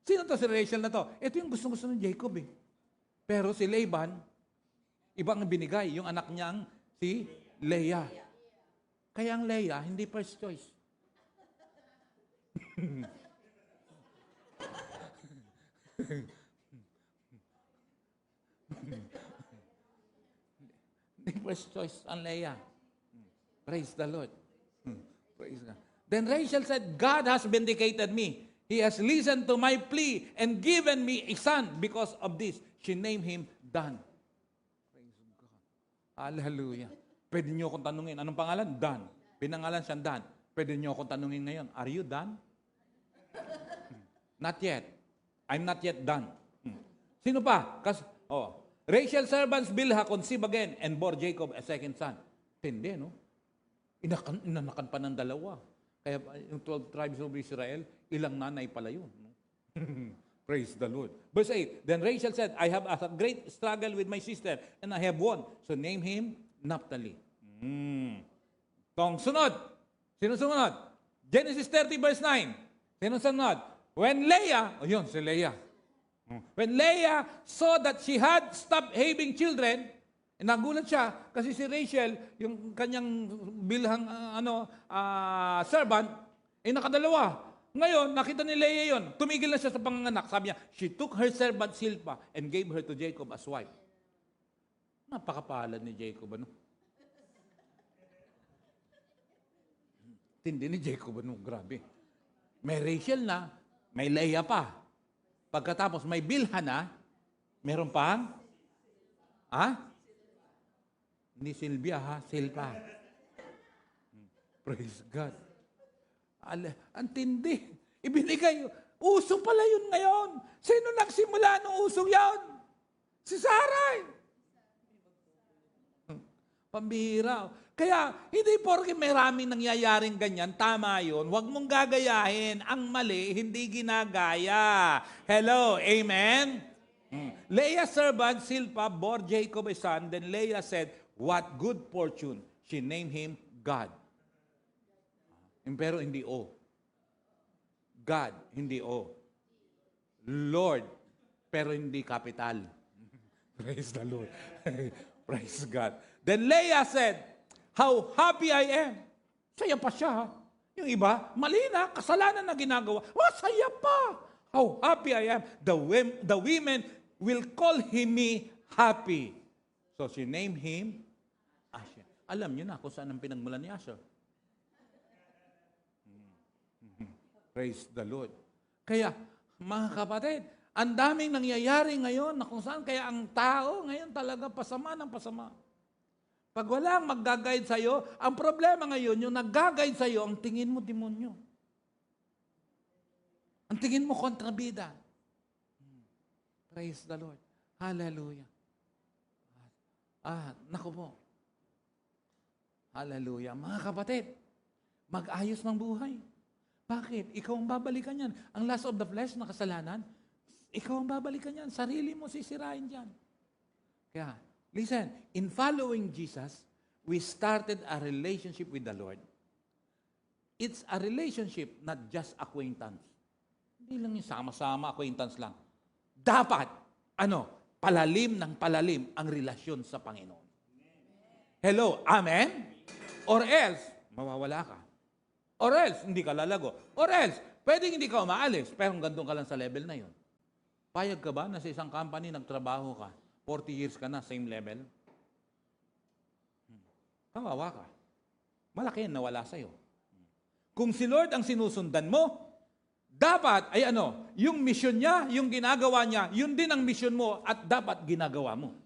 Sino to si Rachel na to? Ito yung gusto-gusto ng Jacob eh. Pero si Laban, ibang binigay, yung anak niyang si Leah. Kaya ang Leah, hindi first choice. The first choice ang Leah. Praise the Lord. Praise God. Then Rachel said, God has vindicated me. He has listened to my plea and given me a son. Because of this, she named him Dan. Praise God. Hallelujah. Pwede niyo akong tanungin, anong pangalan? Dan. Pinangalan siyang Dan. Pwede niyo akong tanungin ngayon, are you done? Not yet. I'm not yet done. Sino pa? Rachel's servants Bilhah conceived again and bore Jacob a second son. Tindi, no? Inanakan pa ng dalawa. Kaya yung 12 tribes of Israel, ilang nanay pala yun. No? Praise the Lord. Verse 8, then Rachel said, I have a great struggle with my sister and I have won. So name him Naphtali. Tong sunod. Sino sumunod? Genesis 30 verse 9. Sino sunod? When Leah, si Leah. When Leah saw that she had stopped having children, nagulat siya kasi si Rachel, yung kanyang Bilhang servant, nakadalawa. Ngayon, nakita ni Leah yon. Tumigil na siya sa panganganak. Sabi niya, she took her servant Silpah and gave her to Jacob as wife. Napakapalad ni Jacob, ano? Tindi ni Jacob, ano? Grabe. May Rachel na, may Leah pa. Pagkatapos may Bilhah na, meron pang, Hindi Silvia, Silpa. Praise God. Ang tindi. Ibinigay. Uso pala yun ngayon. Sino nagsimula ng usong yun? Si Sarai. Pambihira. Kaya, hindi porke maraming nangyayaring ganyan, tama yun, huwag mong gagayahin. Ang mali, hindi ginagaya. Hello, amen? Leah's servant, Silpah, bore Jacob a son. Then Leah said, what good fortune. She named him God. Pero hindi O. God, hindi O. Lord, pero hindi capital. Praise the Lord. Praise God. Then Leah said, how happy I am. Saya pa siya, ha? Yung iba, mali na, kasalanan na ginagawa. Saya pa. How happy I am. The women will call me happy. So she named him Asher. Alam niyo na kung saan ang pinagmulan ni Asher. Praise the Lord. Kaya, mga kapatid, ang daming nangyayari ngayon na kung saan kaya ang tao ngayon talaga pasama ng pasama. Pag walang mag-guide sa'yo, ang problema ngayon, yung nag-guide sa'yo, ang tingin mo demonyo. Ang tingin mo kontrabida. Praise the Lord. Hallelujah. Naku po. Hallelujah. Mga kapatid, mag-ayos ng buhay. Bakit? Ikaw ang babalikan yan. Ang lust of the flesh na kasalanan, ikaw ang babalikan yan. Sarili mo sisirain dyan. Kaya, listen, in following Jesus, we started a relationship with the Lord. It's a relationship, not just acquaintance. Hindi lang yung sama-sama, acquaintance lang. Dapat, palalim ng palalim ang relasyon sa Panginoon. Hello, amen? Or else, mawawala ka. Or else, hindi ka lalago. Or else, pwedeng hindi ka umaalis, pero gandun ka lang sa level na yun. Payag ka ba na sa isang company, nagtrabaho ka, 40 years ka na, same level? Kawawa ka. Malaki yan nawala sa'yo. Kung si Lord ang sinusundan mo, dapat, yung mission niya, yung ginagawa niya, yun din ang mission mo at dapat ginagawa mo.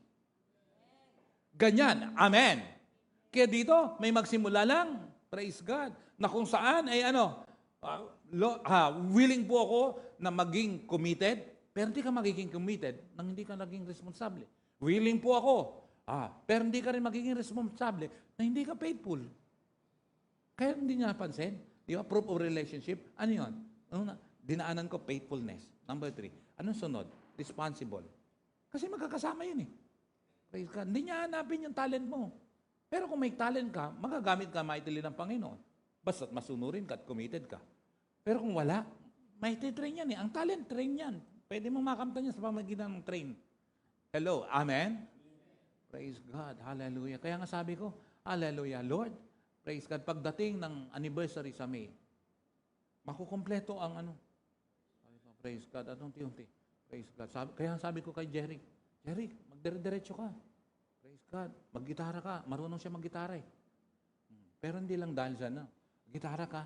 Ganyan. Amen. Kaya dito, may magsimula lang. Praise God. Na kung saan ay willing po ako na maging committed, pero hindi ka magiging committed nang hindi ka naging responsable. Willing po ako, pero hindi ka rin magiging responsable na hindi ka faithful. Kaya hindi niya napansin. Di ba? Proof of relationship. Ano yun? Dinaanan ko faithfulness. Number 3. Anong sunod? Responsible. Kasi magkakasama yun eh. Praise God. Hindi niya hanapin yung talent mo. Pero kung may talent ka, magagamit ka mightily ng Panginoon. Basta't masunurin ka at committed ka. Pero kung wala, may train yan eh. Ang talent, train yan. Pwede mong makamtan yan sa pamagitan ng train. Hello, amen? Praise God, hallelujah. Kaya nga sabi ko, hallelujah, Lord, praise God. Pagdating ng anniversary sa May, makukumpleto ang ano. Praise God, unti-unti. Praise God. Kaya sabi ko kay Jerry, magdire-diretso ka. Praise God. Maggitara ka. Marunong siya maggitara eh. Pero hindi lang dahil sa gitara ka.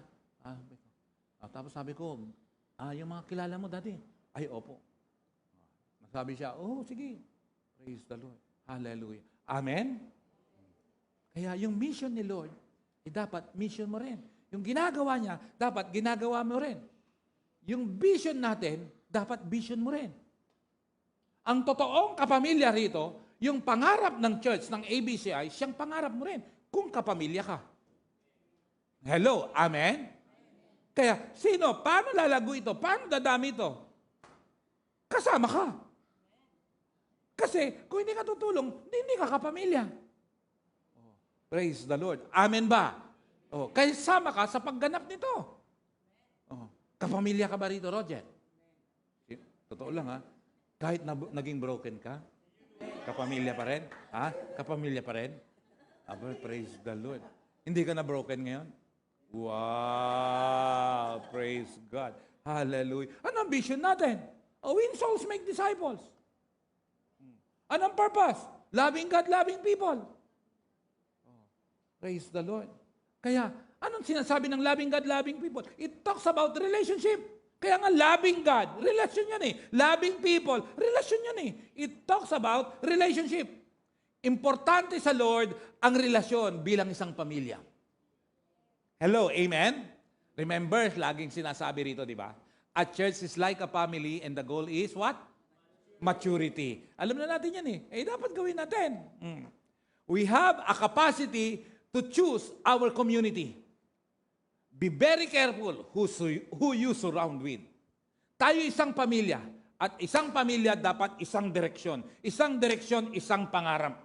Tapos sabi ko, yung mga kilala mo dati. Ay, opo. Sabi siya, sige. Praise the Lord. Hallelujah. Amen? Kaya yung mission ni Lord, dapat mission mo rin. Yung ginagawa niya, dapat ginagawa mo rin. Yung vision natin, dapat vision mo rin. Ang totoong kapamilya rito, yung pangarap ng church, ng ABCI, siyang pangarap mo rin kung kapamilya ka. Hello, amen? Kaya, paano lalago ito? Paano dadami ito? Kasama ka. Kasi, kung hindi ka tutulong, hindi ka kapamilya. Praise the Lord. Amen ba? Kaya sama ka sa pagganap nito. Kapamilya ka ba rito, Roger? Totoo lang ha. Kahit naging broken ka, kapamilya pa rin? Ha? Kapamilya pa rin? Praise the Lord. Hindi ka na broken ngayon? Wow! Praise God. Hallelujah. Anong vision natin? Win souls, make disciples. Anong purpose? Loving God, loving people. Praise the Lord. Kaya, anong sinasabi ng loving God, loving people? It talks about relationship. Kaya nga, loving God, relasyon yan eh. Loving people, relasyon yan eh. It talks about relationship. Importante sa Lord ang relasyon bilang isang pamilya. Hello, amen? Remember, laging sinasabi rito, di ba? A church is like a family and the goal is what? Maturity. Alam na natin yan eh. Dapat gawin natin. We have a capacity to choose our community. Be very careful who you surround with. Tayo isang pamilya. At isang pamilya dapat isang direksyon. Isang direksyon, isang pangarap.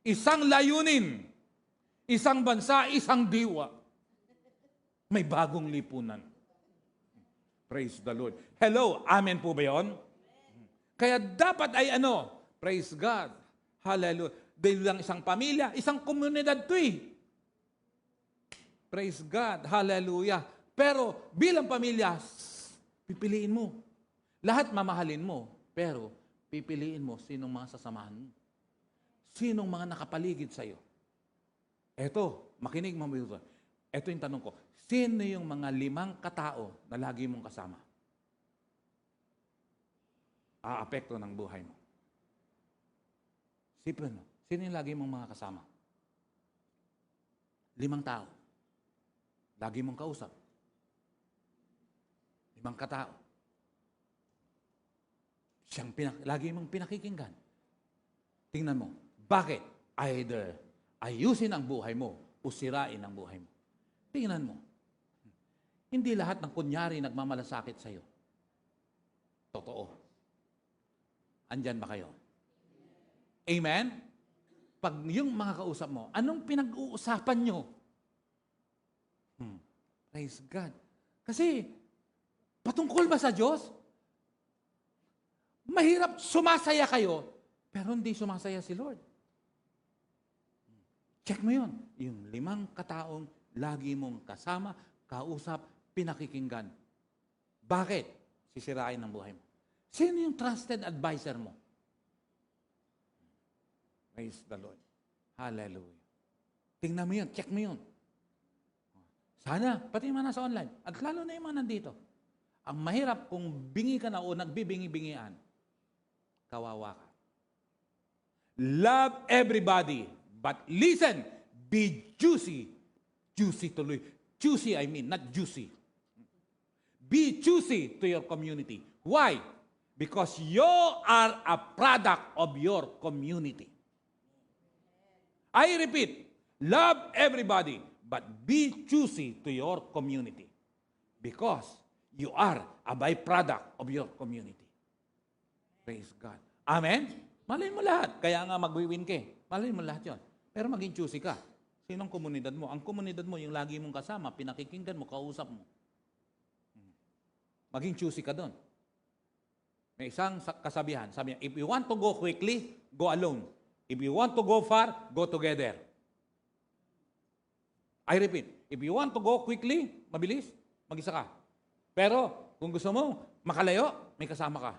Isang layunin. Isang bansa, isang diwa. May bagong lipunan. Praise the Lord. Hello, amen po ba yun? Kaya dapat ay praise God. Hallelujah. Dahil lang isang pamilya, isang komunidad to eh. Praise God. Hallelujah. Pero bilang pamilya, pipiliin mo. Lahat mamahalin mo. Pero pipiliin mo sinong mga sasamahan mo. Sinong mga nakapaligid sa'yo. Eto, makinig mo ito. Eto yung tanong ko. Sino yung mga 5 katao na lagi mong kasama? Aapekto ng buhay mo. Sipin mo. Sino yung lagi mong mga kasama? 5 tao. Lagi mong kausap. 5 katao. Lagi mong pinakikinggan. Tingnan mo. Bakit? Either ayusin ang buhay mo o sirain ang buhay mo. Tingnan mo. Hindi lahat ng kunyari nagmamalasakit sa'yo. Totoo. Andyan ba kayo? Amen? Pag yung mga kausap mo, anong pinag-uusapan nyo? Praise God. Kasi, patungkol ba sa Diyos? Mahirap sumasaya kayo, pero hindi sumasaya si Lord. Check mo yun. Yung 5 kataong lagi mong kasama, kausap, pinakikinggan. Bakit? Sisirain ang buhay mo. Sino yung trusted advisor mo? Praise the Lord. Hallelujah. Tingnan mo yun. Check mo yun. Sana, pati yung mga nasa online. At lalo na yung mga nandito. Ang mahirap kung bingi ka na o nagbibingi-bingian, kawawa ka. Love everybody, but listen, be juicy. Juicy tuloy. Juicy, I mean, not juicy. Be juicy to your community. Why? Because you are a product of your community. I repeat, love everybody, but be juicy to your community. Because you are a byproduct of your community. Praise God. Amen? Malay mo lahat. Kaya nga mag-win ka. Malay mo lahat yon. Pero maging choosy ka. Sinong komunidad mo? Ang komunidad mo, yung lagi mong kasama, pinakikinggan mo, kausap mo. Maging choosy ka doon. May isang kasabihan. Sabi niya, if you want to go quickly, go alone. If you want to go far, go together. I repeat, if you want to go quickly, mabilis, mag-isa ka. Pero, kung gusto mo, makalayo, may kasama ka.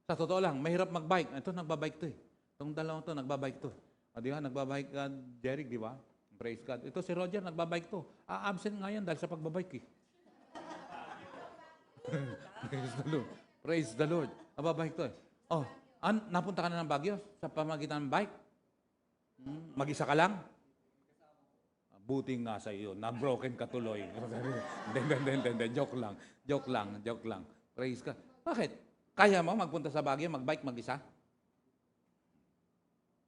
Sa totoo lang, mahirap mag-bike. Ito, nagbabike to eh. Itong dalawang to, nagbabike to. O di ba, nagbabike Jeric, di ba? Praise God. Ito si Roger, nagbabike to. Absent nga yan dahil sa pagbabike eh. Praise the Lord. Praise the Lord. Nagbabike to eh. Oh, napunta ka na ng Baguio sa pamagitan ng bike? Mag-isa ka lang? Buti nga sa iyo, na-broken ka tuloy. Hindi. Joke lang. Praise God. Bakit? Kaya mo magpunta sa Baguio, mag-bike mag-isa?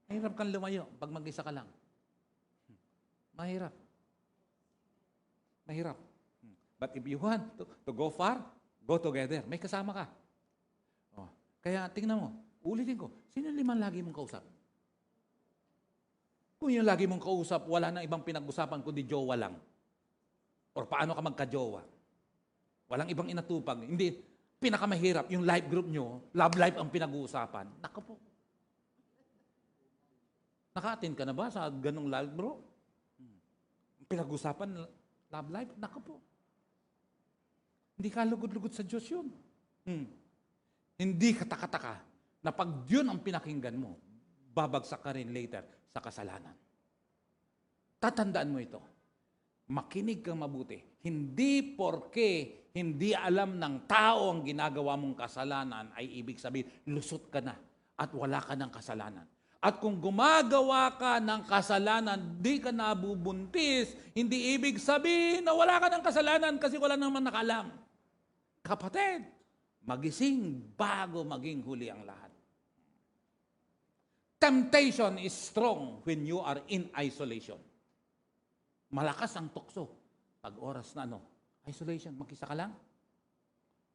Mahirap kang lumayo pag mag-isa ka lang. Mahirap. But if you want to go far, go together. May kasama ka. Oh. Kaya tingnan mo, ulitin ko, sino limang lagi mong kausap? Kung yung lagi mong kausap, wala nang ibang pinag-usapan kundi jowa lang. Or paano ka magka-jowa. Walang ibang inatupag. Hindi, pinakamahirap, yung life group nyo, love life ang pinag-uusapan. Nako po. Naka-attend ka na ba sa ganong life bro? Pinag-usapan, love life? Nako po. Hindi ka lugod-lugod sa Diyos yun. Hindi kataka-taka na pag yun ang pinakinggan mo, babagsak ka rin later sa kasalanan. Tatandaan mo ito. Makinig kang mabuti. Hindi porke hindi alam ng tao ang ginagawa mong kasalanan ay ibig sabihin, lusot ka na at wala ka ng kasalanan. At kung gumagawa ka ng kasalanan, di ka nabubuntis, hindi ibig sabihin na wala ka ng kasalanan kasi wala naman nakaalam. Kapatid, magising bago maging huli ang lahat. Temptation is strong when you are in isolation. Malakas ang tukso pag oras na isolation, mag-isa ka lang.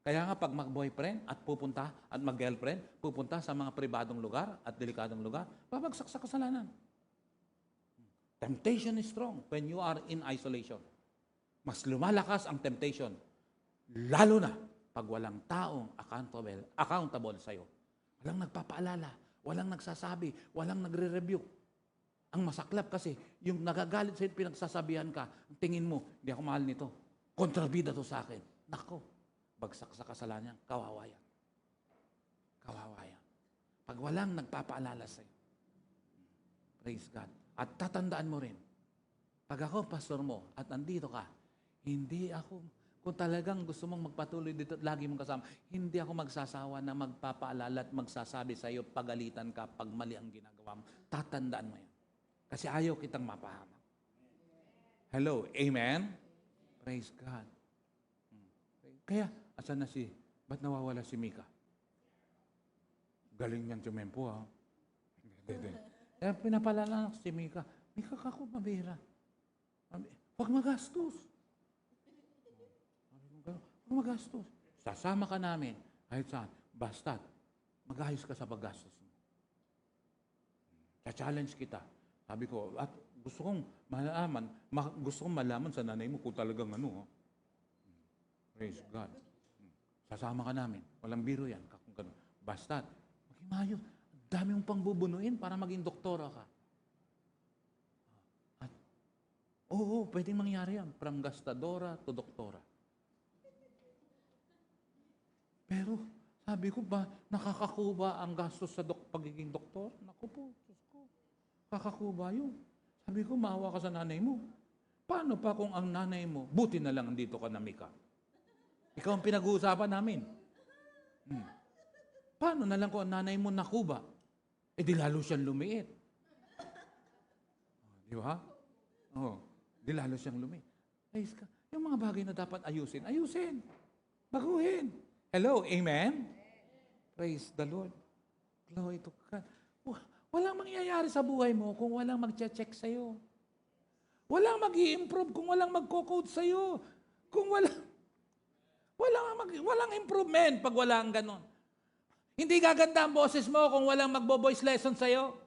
Kaya nga pag mag-boyfriend at pupunta at mag-girlfriend, pupunta sa mga pribadong lugar at delikadong lugar, babagsak sa kasalanan. Temptation is strong when you are in isolation. Mas lumalakas ang temptation, lalo na pag walang taong accountable sa'yo. Walang nagpapaalala, walang nagsasabi, walang nagre-rebuke. Ang masaklap kasi, yung nagagalit sa'yo, pinagsasabihan ka, ang tingin mo, hindi ako mahal nito. Kontrabida to sa akin. Nako, bagsak sa kasalanan, kawawa yan. Pag walang nagpapaalala sa'yo. Praise God. At tatandaan mo rin, pag ako pastor mo at nandito ka, hindi ako, kung talagang gusto mong magpatuloy dito at lagi mong kasama, hindi ako magsasawa na magpapaalala at magsasabi sa iyo, pagalitan ka pag mali ang ginagawa mo. Tatandaan mo yan. Kasi ayaw kitang mapahamak. Hello, amen? Praise God. Kaya, asan na ba't nawawala si Mika? Galing niyan tumempo, ha? Kaya pinapalala si Mika, Mika, kako mabira. Huwag magastos. Huwag magastos. Sasama ka namin. Kahit saan. Basta, mag-ayos ka sa paggastos mo. Sa-challenge kita. Sabi ko, at gusto kong malaman sa nanay mo kung talagang Praise God. Sasama ka namin. Walang biro yan. Basta, maging mayo. Dami mong pang bubunuin para maging doktora ka. At, pwedeng mangyari yan. From gastadora to doktora. Pero, sabi ko ba, nakakakuba ang gastos sa pagiging doktor? Naku po, Diyos ko. Kakakuba yun. Sabi ko, maawa ka sa nanay mo. Paano pa kung ang nanay mo, buti na lang dito ka na, Mika? Ikaw ang pinag-uusapan namin. Paano na lang kung ang nanay mo nakuba? Di lalo siyang lumiit. Di ba? Di lalo siyang lumiit. Ayos ka. Yung mga bagay na dapat ayusin. Baguhin. Hello, amen? Praise the Lord. Glory to God. Walang mangyayari sa buhay mo kung walang mag-check sa'yo. Walang mag-i-improve kung walang magko-code sa'yo. Kung walang improvement pag walang ganon. Hindi gaganda ang boses mo kung walang magbo-voice lesson sa'yo.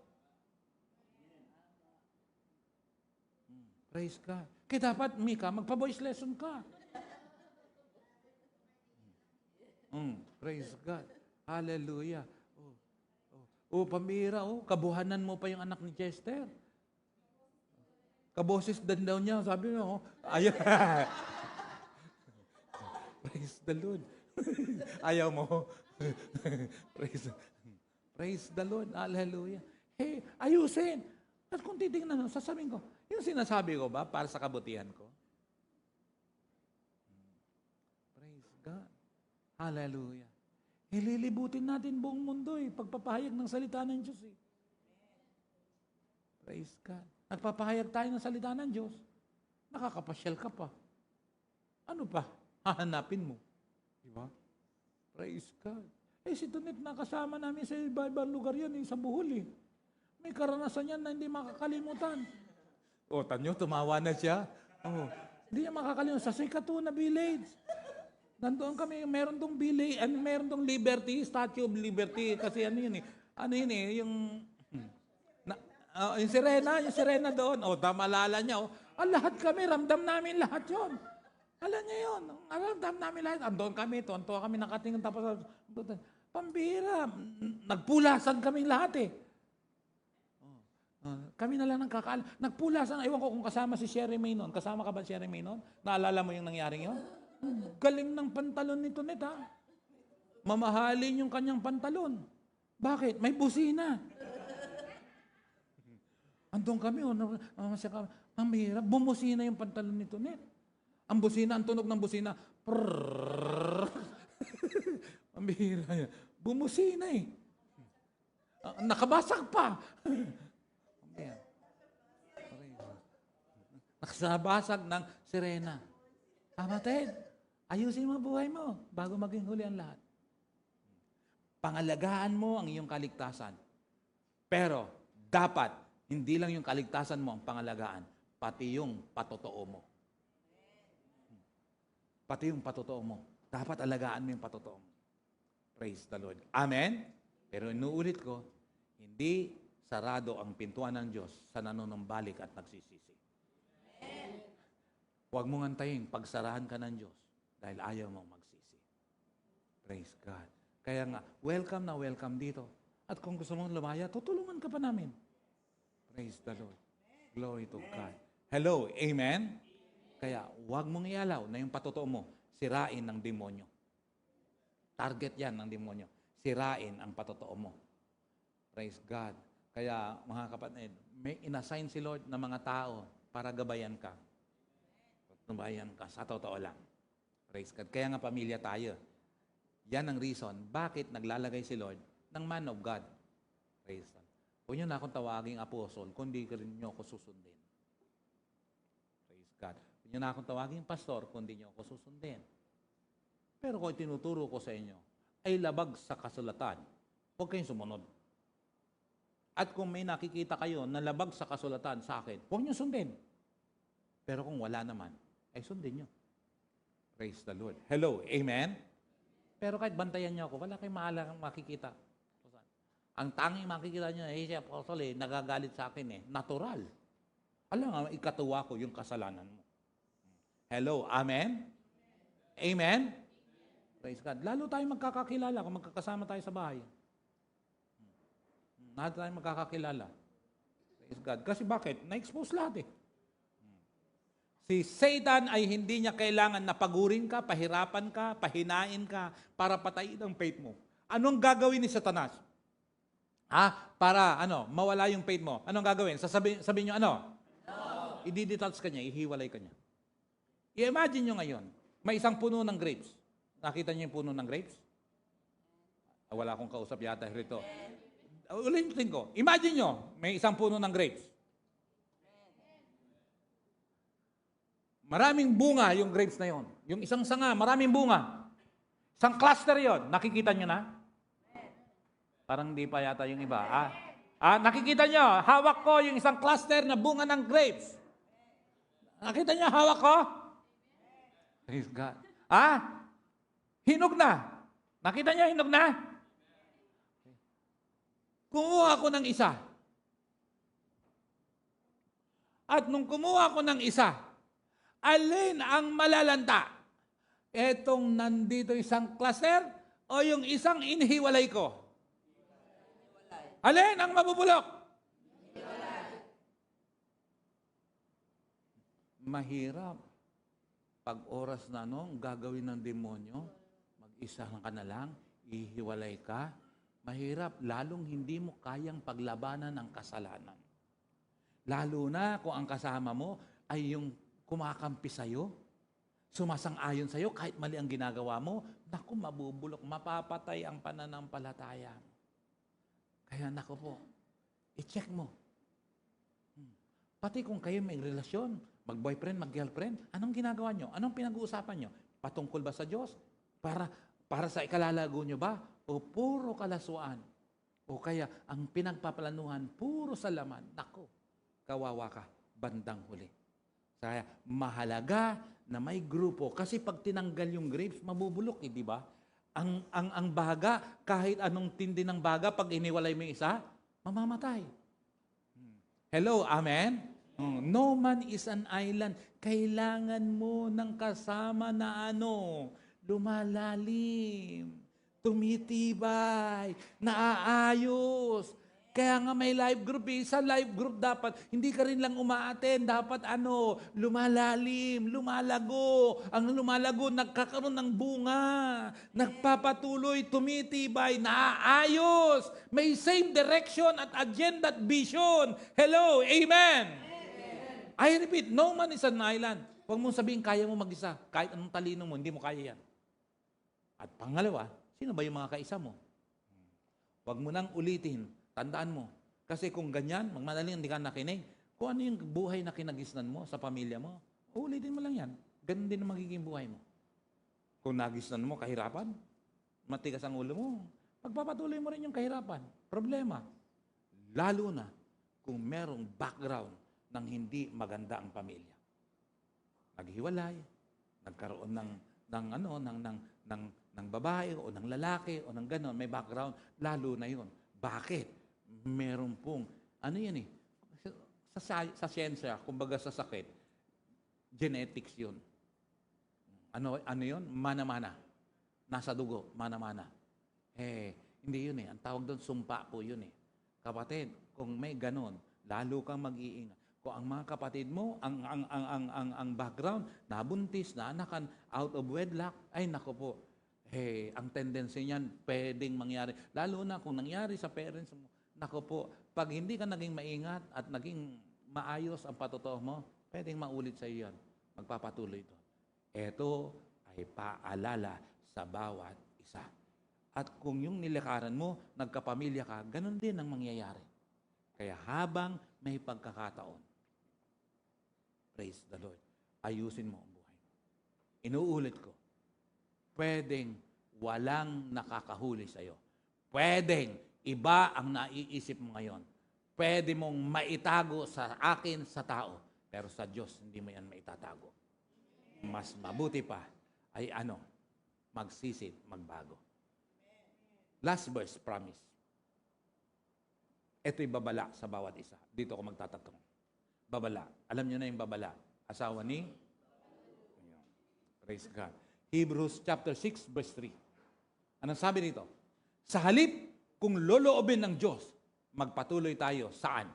Praise God. Kaya dapat, Mika, magpa-voice lesson ka. Praise God. Hallelujah. Pamira, kabuhanan mo pa yung anak ni Chester. Kaboses din daw niya. Sabi niya, ayun. Praise the Lord. Ayaw mo. Praise the Lord. Hallelujah. Hey, ayusin. At kung titingnan mo, sasabihin ko, yung sinasabi ko ba para sa kabutihan ko? Praise God. Hallelujah. Ililibutin natin buong mundo pagpapahayag ng salita ng Diyos Praise God. Nagpapahayag tayo ng salita ng Diyos. Nakakapasyal ka pa. Ano pa? Hahanapin mo. Diba? Praise God. Si Tonet nakasama namin sa ibang lugar yan, sa Bohol May karanasan yan na hindi makakalimutan. Tanyo, tumawa na siya. Hindi niya makakalimutan. Sa Sikatuna Village. Nandoon kami, meron tong village, meron tong Liberty, Statue of Liberty. Kasi yung sirena doon. Malala niya. Lahat kami, ramdam namin lahat yon. Alam niya yun. Ramdam namin lahat. Andon kami, tuwan-tuwa kami nakatingin. Tapos, pambira. Nagpulasan kami lahat Kami na lang nagpulasan. Ewan ko kung kasama si Sherry May noon. Kasama ka ba Sherry May noon? Naalala mo yung nangyaring yun? Galing ng pantalon nito Mamahalin yung kanyang pantalon. Bakit? May busina. Andun kami, ang mahirap, bumusina yung pantalon ni Tonet. Ang busina, ang tunog ng busina, ang mahirap yan. Bumusina nakabasag pa. Nakasabasag ng sirena. Kapatid, ayusin mo buhay mo bago maging huli ang lahat. Pangalagaan mo ang iyong kaligtasan. Pero, dapat, hindi lang yung kaligtasan mo ang pangalagaan, pati yung patotoo mo. Pati yung patotoo mo. Dapat alagaan mo yung patotoo mo. Praise the Lord. Amen? Pero inuulit ko, hindi sarado ang pintuan ng Diyos sa nanunumbalik at nagsisisi. Huwag mong antayin, pagsarahan ka ng Diyos dahil ayaw mong magsisi. Praise God. Kaya nga, welcome na welcome dito. At kung gusto mong lumaya, tutulungan ka pa namin. Praise the Lord. Glory to God. Hello, amen? Kaya huwag mong ialaw na yung patotoo mo, sirain ng demonyo. Target yan ng demonyo. Sirain ang patotoo mo. Praise God. Kaya mga kapatid, may inassign si Lord na mga tao para gabayan ka. Gabayan ka sa totoo lang. Praise God. Kaya nga pamilya tayo. Yan ang reason bakit naglalagay si Lord ng man of God. Praise God. Huwag niyo na akong tawaging apostol, kundi rin niyo ako susundin. Praise God. Huwag niyo na akong tawaging pastor, kundi niyo ako susundin. Pero kung tinuturo ko sa inyo, ay labag sa kasulatan, huwag kayong sumunod. At kung may nakikita kayo na labag sa kasulatan sa akin, huwag niyo sundin. Pero kung wala naman, ay sundin niyo. Praise the Lord. Hello, amen? Pero kahit bantayan niyo ako, wala kayong maalang makikita. Ang tanging makikita niyo, si Apostol nagagalit sa akin Natural. Alam nga, ikatuwa ko yung kasalanan mo. Hello, amen? Amen? Praise God. Lalo tayo magkakakilala kung magkakasama tayo sa bahay. Lahat tayo magkakakilala. Praise God. Kasi bakit? Na-expose lahat Si Satan ay hindi niya kailangan na pagurin ka, pahirapan ka, pahinain ka, para patayin ang faith mo. Anong gagawin ni Satanas? Para mawala yung faith mo. Anong gagawin? Sabihin nyo, No. I-detach ka niya, ihiwalay ka niya. I-imagine nyo ngayon, may isang puno ng grapes. Nakita niyo yung puno ng grapes? Wala akong kausap yata rito. Ulitin ko. Imagine nyo, may isang puno ng grapes. Maraming bunga yung grapes na yon. Yung isang sanga, maraming bunga. Isang cluster yon. Nakikita nyo na? Parang di pa yata yung iba. Nakikita nyo, hawak ko yung isang cluster na bunga ng grapes. Nakita nyo, hawak ko? Praise God. Hinog na. Nakita nyo, hinog na? Kumuha ako ng isa. At nung kumuha ako ng isa, alin ang malalanta? Etong nandito isang cluster o yung isang inihiwalay ko? Alin ang mabubulok? Mahirap. pag oras na ang gagawin ng demonyo, mag-isa ka na lang, ihiwalay ka, mahirap, lalong hindi mo kayang paglabanan ng kasalanan. Lalo na kung ang kasama mo ay yung kumakampi sa'yo, sumasang-ayon sa'yo, kahit mali ang ginagawa mo, naku, mabubulok, mapapatay ang pananampalataya mo. Kaya naku po, i-check mo. Pati kung kayo may relasyon, mag-boyfriend, mag-girlfriend, anong ginagawa nyo? Anong pinag-uusapan nyo? Patungkol ba sa Diyos? Para sa ikalalago nyo ba? O puro kalasuan? O kaya ang pinagpaplanuhan, puro sa laman? Naku, kawawa ka, bandang huli. Kaya mahalaga na may grupo. Kasi pag tinanggal yung grapes, mabubulok, di ba? Ang baga, kahit anong tindi ng baga, pag iniwalay mo yung isa, mamamatay. Hello, amen? No man is an island. Kailangan mo ng kasama na lumalalim, tumitibay, naaayos. Kaya nga may life group Sa life group dapat, hindi ka rin lang umaattend. Dapat lumalalim, lumalago. Ang lumalago, nagkakaroon ng bunga. Nagpapatuloy, tumitibay, naaayos. May same direction at agenda at vision. Hello, amen? I repeat, no man is an island. Huwag mong sabihin, kaya mo mag-isa. Kahit anong talino mo, hindi mo kaya yan. At pangalawa, sino ba yung mga kaisa mo? Huwag mo nang ulitin. Tandaan mo. Kasi kung ganyan, magmadaling hindi ka nakinig, kung ano yung buhay na kinagisnan mo sa pamilya mo, ulitin mo lang yan. Ganun din ang magiging buhay mo. Kung nagisnan mo kahirapan, matigas ang ulo mo, pagpapatuloy mo rin yung kahirapan. Problema. Lalo na kung merong background ng hindi maganda ang pamilya. Naghiwalay, nagkaroon ng babae o ng lalaki o ng gano'n, may background, lalo na yun. Bakit? Meron pong, sa siyensya, kumbaga sa sakit, genetics yun. Ano yun? Mana-mana. Nasa dugo, mana-mana. Hindi yun Ang tawag doon, sumpa po yun Kapatid, kung may gano'n, lalo kang mag-iingat. Kung ang mga kapatid mo, ang background, nabuntis, naanakan, out of wedlock, ay nako po, ang tendency niyan, pwedeng mangyari. Lalo na kung nangyari sa parents mo, nako po, pag hindi ka naging maingat at naging maayos ang patotoo mo, pwedeng maulit sa iyo yan. Magpapatuloy ito. Ito ay paalala sa bawat isa. At kung yung nilakaran mo, nagkapamilya ka, ganun din ang mangyayari. Kaya habang may pagkakataon, praise the Lord, ayusin mo ang buhay mo. Inuulit ko, pwedeng walang nakakahuli sa iyo. Pwedeng iba ang naiisip mo ngayon. Pwede mong maitago sa akin, sa tao. Pero sa Diyos, hindi mo yan maitatago. Mas mabuti pa ay magsisid, magbago. Last verse, promise. Ito'y babala sa bawat isa. Dito ako magtatatong. Babala. Alam niyo na yung babala. Asawa ni? Praise God. Hebrews chapter 6, verse 3. Anong sabi dito? Sa halip, kung loloobin ng Diyos, magpatuloy tayo. Saan?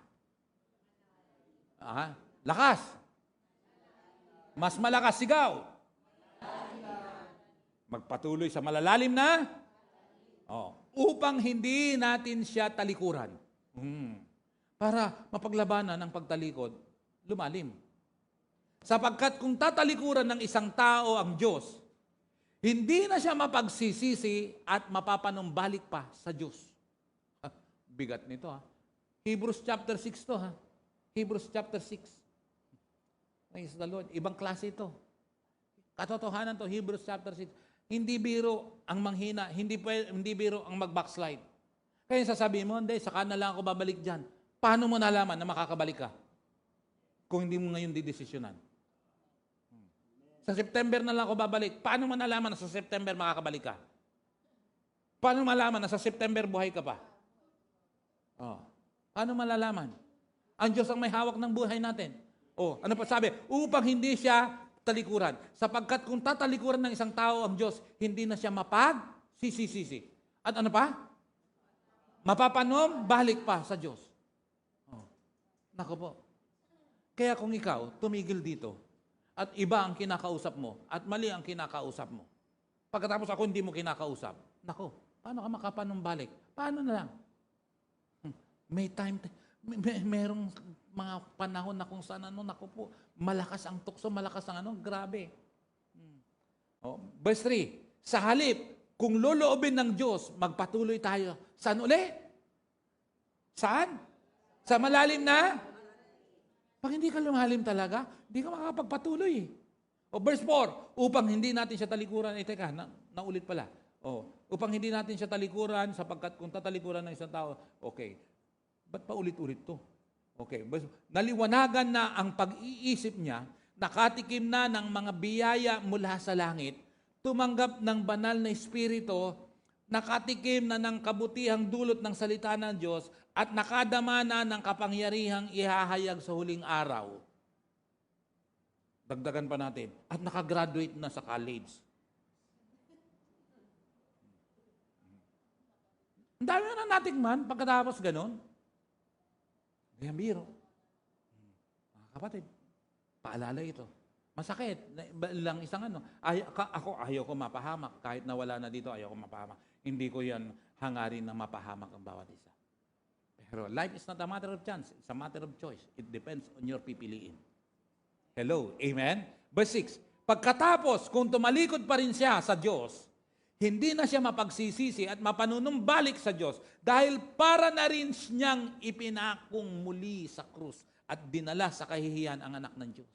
Lakas. Mas malakas, sigaw. Magpatuloy sa malalalim na? Upang hindi natin siya talikuran. Para mapaglabanan ng pagtalikod, lumalim. Sapagkat kung tatalikuran ng isang tao ang Diyos, hindi na siya mapagsisisi at mapapanumbalik pa sa Diyos. Bigat nito Hebrews chapter 6 to Hebrews chapter 6. Praise the Lord. Ibang klase ito. Katotohanan to, Hebrews chapter 6. Hindi biro ang manghina, hindi biro ang mag-backslide. Kaya sasabihin mo, hindi, saka na lang ako babalik dyan. Paano mo nalaman na makakabalik ka? Kung hindi mo ngayon didesisyonan. Sa September na lang ako babalik. Paano mo nalaman na sa September makakabalik ka? Paano malaman na sa September buhay ka pa? Paano malalaman? Ang Diyos ang may hawak ng buhay natin. Ano pa sabi? Upang hindi siya talikuran. Sapagkat kung tatalikuran ng isang tao ang Diyos, hindi na siya mapag-sisi. At ano pa? Mapapanom, balik pa sa Diyos. Nako po. Kaya kung ikaw, tumigil dito, at iba ang kinakausap mo at mali ang kinakausap mo. Pagkatapos ako hindi mo kinakausap, nako, paano ka makapanumbalik? Paano na lang? May time, merong mga panahon na kung saan naku po, malakas ang tukso, malakas ang grabe. Verse 3, sa halip, kung loloobin ng Diyos, magpatuloy tayo. Saan uli? Saan? Sa malalim na? Pag hindi ka lumalim talaga, hindi ka makakapagpatuloy. Verse 4, upang hindi natin siya talikuran, teka, naulit pala. Upang hindi natin siya talikuran, sapagkat kung tatalikuran ng isang tao, okay, ba't pa ulit-ulit to? Okay, naliwanagan na ang pag-iisip niya, nakatikim na ng mga biyaya mula sa langit, tumanggap ng banal na espiritu, nakatikim na ng kabutihang dulot ng salita ng Diyos, at nakadama na ng kapangyarihang ihahayag sa huling araw. Dagdagan pa natin. At nakagraduate na sa college. Ang dami na natikman pagkatapos ganun. Hindi ang biro. Mga kapatid, paalala ito. Masakit. Lang isang ako ayaw ko mapahamak. Kahit nawala na dito, ayaw ko mapahamak. Hindi ko yan hangarin na mapahamak ang bawat isa. Pero life is not a matter of chance. It's a matter of choice. It depends on your pipiliin. Hello? Amen? Verse 6, pagkatapos, kung tumalikod pa rin siya sa Diyos, hindi na siya mapagsisisi at mapanunumbalik sa Diyos dahil para na rin niyang ipinakong muli sa krus at dinala sa kahihiyan ang anak ng Diyos.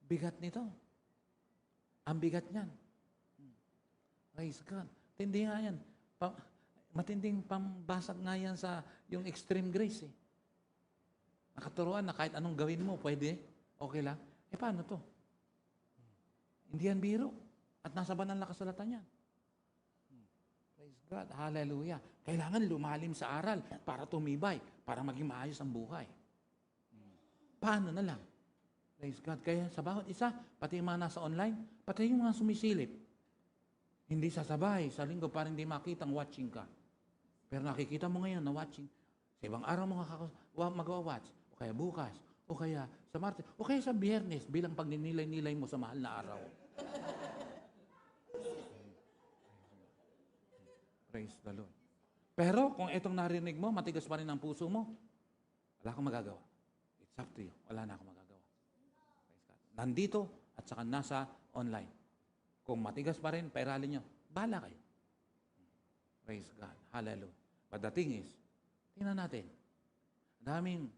Bigat nito. Ang bigat niyan. Praise God. Tindi nga yan. Matinding pambasag nga yan sa yung extreme grace. Nakaturuan na kahit anong gawin mo, pwede. Okay lang. Paano to? Hindi yan biro. At nasa banal na kasulatan yan. Praise God. Hallelujah. Kailangan lumalim sa aral para tumibay, para maging maayos ang buhay. Paano na lang? Praise God. Kaya sa bawat isa, pati yung mga nasa online, pati yung mga sumisilip, hindi sasabay sa linggo para hindi makitang watching ka. Pero nakikita mo ngayon na watching. Sa ibang araw mo mag-watch. O kaya bukas. O kaya sa Martes. O kaya sa Biyernes bilang pagninilay-nilay mo sa mahal na araw. Praise the Lord. Pero kung itong narinig mo, matigas pa rin ang puso mo, wala akong magagawa. It's up to you. Wala na akong magagawa. Praise God. Nandito at saka nasa online. Kung matigas pa rin, pairalin nyo. Bahala kayo. Praise God. Hallelujah. But the thing is, tingnan natin. Daming,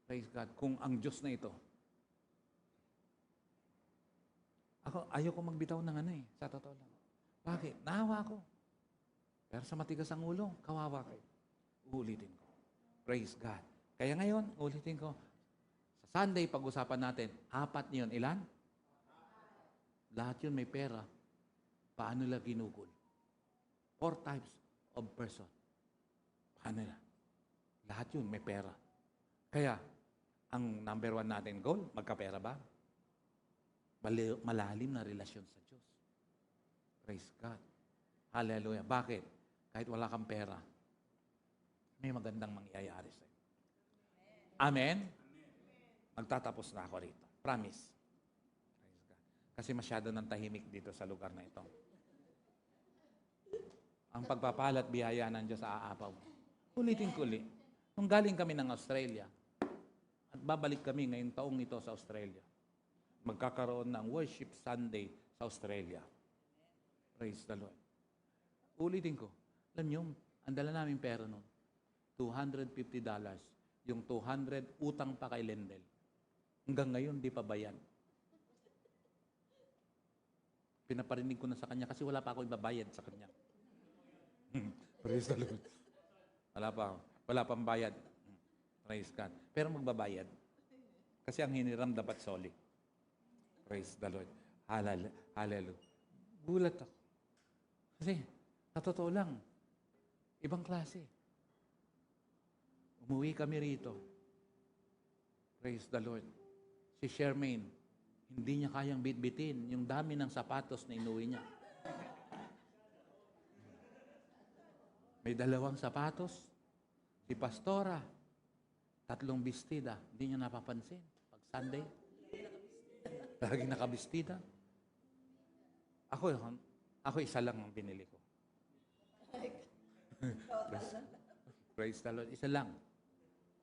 praise God, kung ang Diyos na ito. Ako, ayoko magbitaw ng sa totoo lang. Bakit? Naawa ko. Pero sa matigas ang ulo, kawawa kayo. Uulitin ko. Praise God. Kaya ngayon, ulitin ko. Sa Sunday, pag-usapan natin, 4 yun. Ilan? Lahat yun may pera. Paano nila ginugol? 4 types of person. Paano nila? Lahat yun may pera. Kaya, ang number 1 natin goal, magkapera ba? Malalim na relasyon sa Diyos. Praise God. Hallelujah. Bakit? Kahit wala kang pera, may magandang mangyayari sa'yo. Amen? Magtatapos na ako rito. Promise. Praise God. Kasi masyado ng tahimik dito sa lugar na ito. Ang pagpapala at biyaya ng Diyos sa aapaw. Ulitin ko ulit. Nung galing kami ng Australia, at babalik kami ngayong taong ito sa Australia, magkakaroon ng Worship Sunday sa Australia. Praise the Lord. Ulitin ko. Alam nyo, ang dala namin pera noon, $250. Yung 200, utang pa kay Lendel. Hanggang ngayon, di pa bayan. Pinaparinig ko na sa kanya kasi wala pa ako ibabayad sa kanya. Praise the Lord. Wala pang bayad. Praise God. Pero magbabayad. Kasi ang hiniram dapat solid. Praise the Lord. Hallelujah. Gulat ako. Kasi, sa totoo lang, ibang klase. Umuwi kami rito. Praise the Lord. Si Charmaine, hindi niya kayang bitbitin yung dami ng sapatos na inuwi niya. May 2 sapatos. Si Pastora, 3 bestida. Hindi niya napapansin. Pag Sunday. Laging nakabistida. Ako isa lang ang binili ko. Praise the Lord. Isa lang.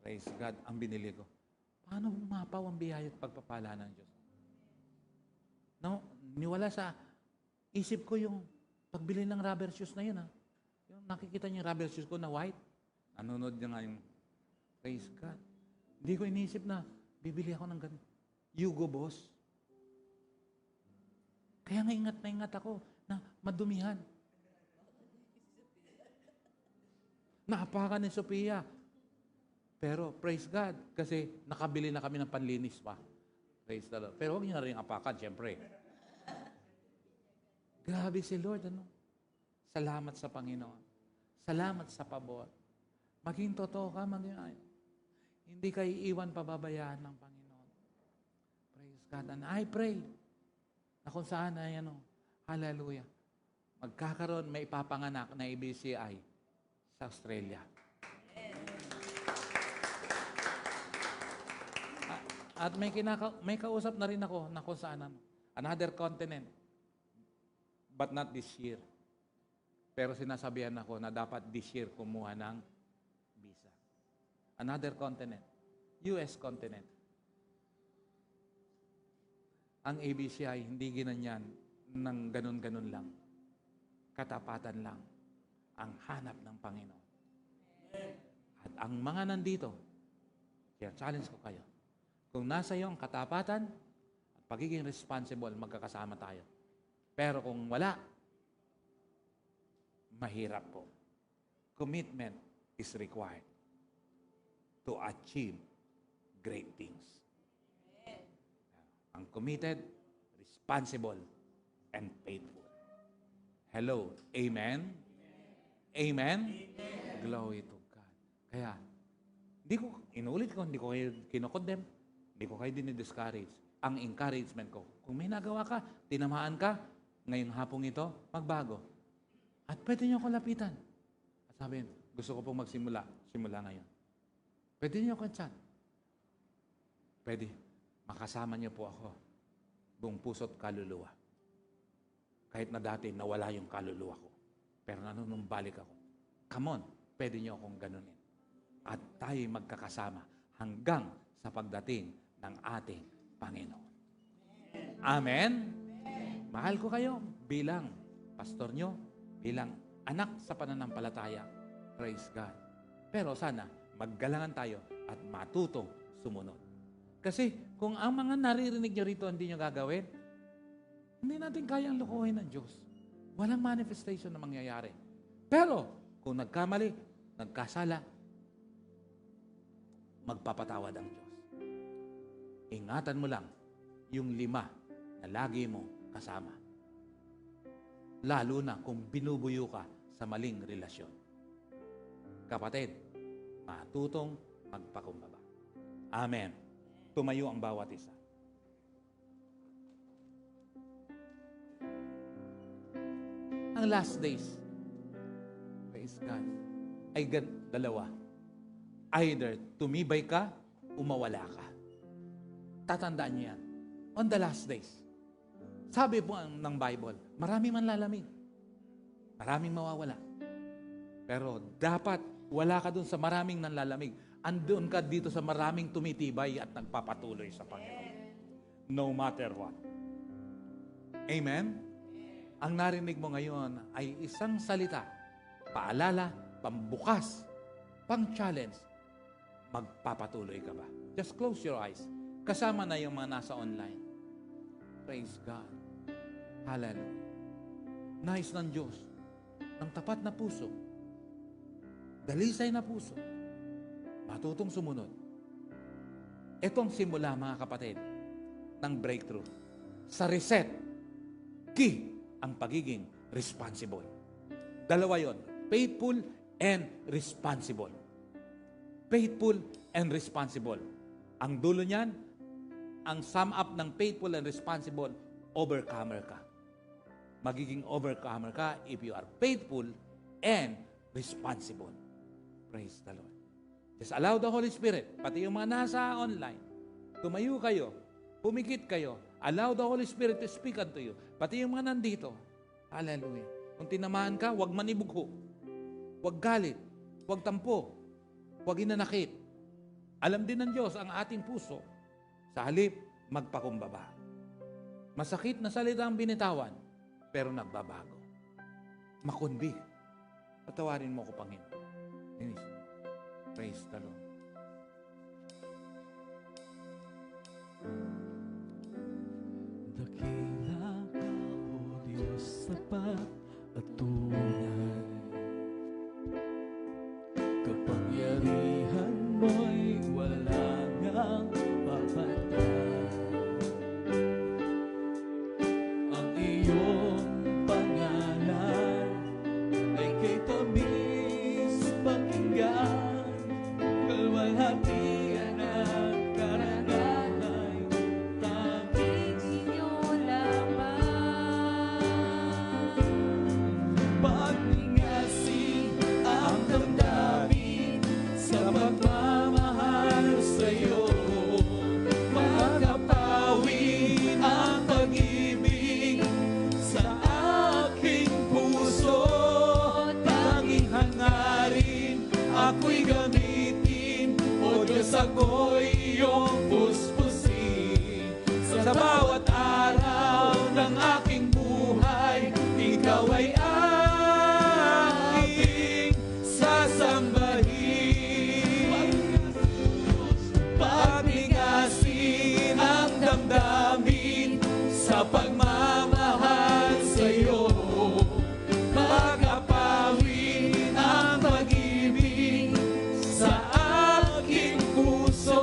Praise God, ang binili ko. Paano bumapaw ang biyaya at pagpapala ng Diyos? No, niwala sa isip ko yung pagbili ng rubber shoes na yun. Yung nakikita niyo yung rubber shoes ko na white. Nanonood niya nga yung praise God. Hindi ko inisip na bibili ako ng ganun. Yugo, boss. Kaya nga ingat na ingat ako na madumihan. Naapakan ni Sophia. Pero, praise God, kasi nakabili na kami ng panlinis pa. Praise the Lord. Pero huwag niyo na rin apakan, siyempre. Grabe si Lord, ano? Salamat sa Panginoon. Salamat sa pabor. Maging totoo ka, hindi ka iiwan pababayaan ng Panginoon. Praise God. And I pray na kung saan ay, hallelujah, magkakaroon, may ipapanganak na ABCI sa Australia. At may kausap na rin ako na kung saan another continent, but not this year. Pero sinasabihan ako na dapat this year kumuha ng visa. Another continent, US continent. Ang ABCI, hindi ginanyan ng ganun-ganun lang. Katapatan lang ang hanap ng Panginoon. At ang mga nandito, kaya challenge ko kayo, kung nasa iyo ang katapatan at pagiging responsible, magkakasama tayo. Pero kung wala, mahirap po. Commitment is required to achieve great things. Ang committed, responsible, and faithful. Hello. Amen? Amen? Glory to God. Kaya, inuulit ko, hindi ko kayo kinokondem, hindi ko kayo dinidiscourage. Ang encouragement ko, kung may nagawa ka, tinamaan ka, ngayong hapong ito, magbago. At pwede niyo ako lapitan. At sabihin, gusto ko pong magsimula. Simula ngayon. Pwede niyo ako chat. Pwede. Makasama niyo po ako. Buong puso't kaluluwa. Kahit na dati nawala yung kaluluwa ko. Pero nanunumbalik ako. Come on, pwede niyo akong ganunin. At tayo'y magkakasama hanggang sa pagdating ng ating Panginoon. Amen? Mahal ko kayo bilang pastor nyo, bilang anak sa pananampalataya. Praise God. Pero sana, maggalangan tayo at matutong sumunod. Kasi kung ang mga naririnig nyo rito hindi nyo gagawin, hindi natin kayang lukuhin ng Diyos. Walang manifestation na mangyayari. Pero kung nagkamali, nagkasala, magpapatawad ang Diyos. Ingatan mo lang yung 5 na lagi mo kasama. Lalo na kung binubuyo ka sa maling relasyon. Kapatid, matutong magpakumbaba. Amen. Tumayo ang bawat isa. Ang last days, praise God, ay dalawa. Either tumibay ka, umawala ka. Tatandaan niyo yan. On the last days. Sabi po ng Bible, maraming manlalamig. Maraming mawawala. Pero dapat wala ka dun sa maraming nanlalamig. Andun ka dito sa maraming tumitibay at nagpapatuloy sa Panginoon. No matter what. Amen? Ang narinig mo ngayon ay isang salita, paalala, pambukas, pang-challenge. Magpapatuloy ka ba? Just close your eyes. Kasama na yung mga nasa online. Praise God. Hallelujah. Nais ng Diyos, ng tapat na puso, dalisay na puso, matutong sumunod. Ito ang simula, mga kapatid, ng breakthrough. Sa reset, key ang pagiging responsible. Dalawa yon, faithful and responsible. Faithful and responsible. Ang dulo niyan, ang sum up ng faithful and responsible, overcomer ka. Magiging overcomer ka if you are faithful and responsible. Praise the Lord. Just allow the Holy Spirit, pati yung mga nasa online, tumayo kayo, pumikit kayo, Allow the Holy Spirit to speak unto you. Pati yung mga nandito. Hallelujah. Kung tinamaan ka, huwag manibugho. Huwag galit. Huwag tampo. Huwag hinanakit. Alam din ng Diyos ang ating puso. Sa halip, magpakumbaba. Masakit na salita ang binitawan, pero nagbabago. Makunbi. Patawarin mo ko, Panginoon. Praise the Lord. Dakila ka, O Diyos, sapat at tunay. Kapangyarihan mo'y walang ang papatay. Ang iyong pangalan ay kay tamis pakinggan. Kalwalhatian at karangalan ay tanging inyo lamang. Pagningasin ang damdamin sa pagmamahal sa'yo. Magkapawi ang pag-ibig sa aking puso. Tanging hangarin ako'y gamitin, O Diyos, ako'y iyong puspusin. Sa bawat araw ng aking buhay, ikaw ay aking sasambahin. Pagningasin ang damdamin sa pagmamahal sa'yo. Pagkapawin ang pag-ibig sa aking puso.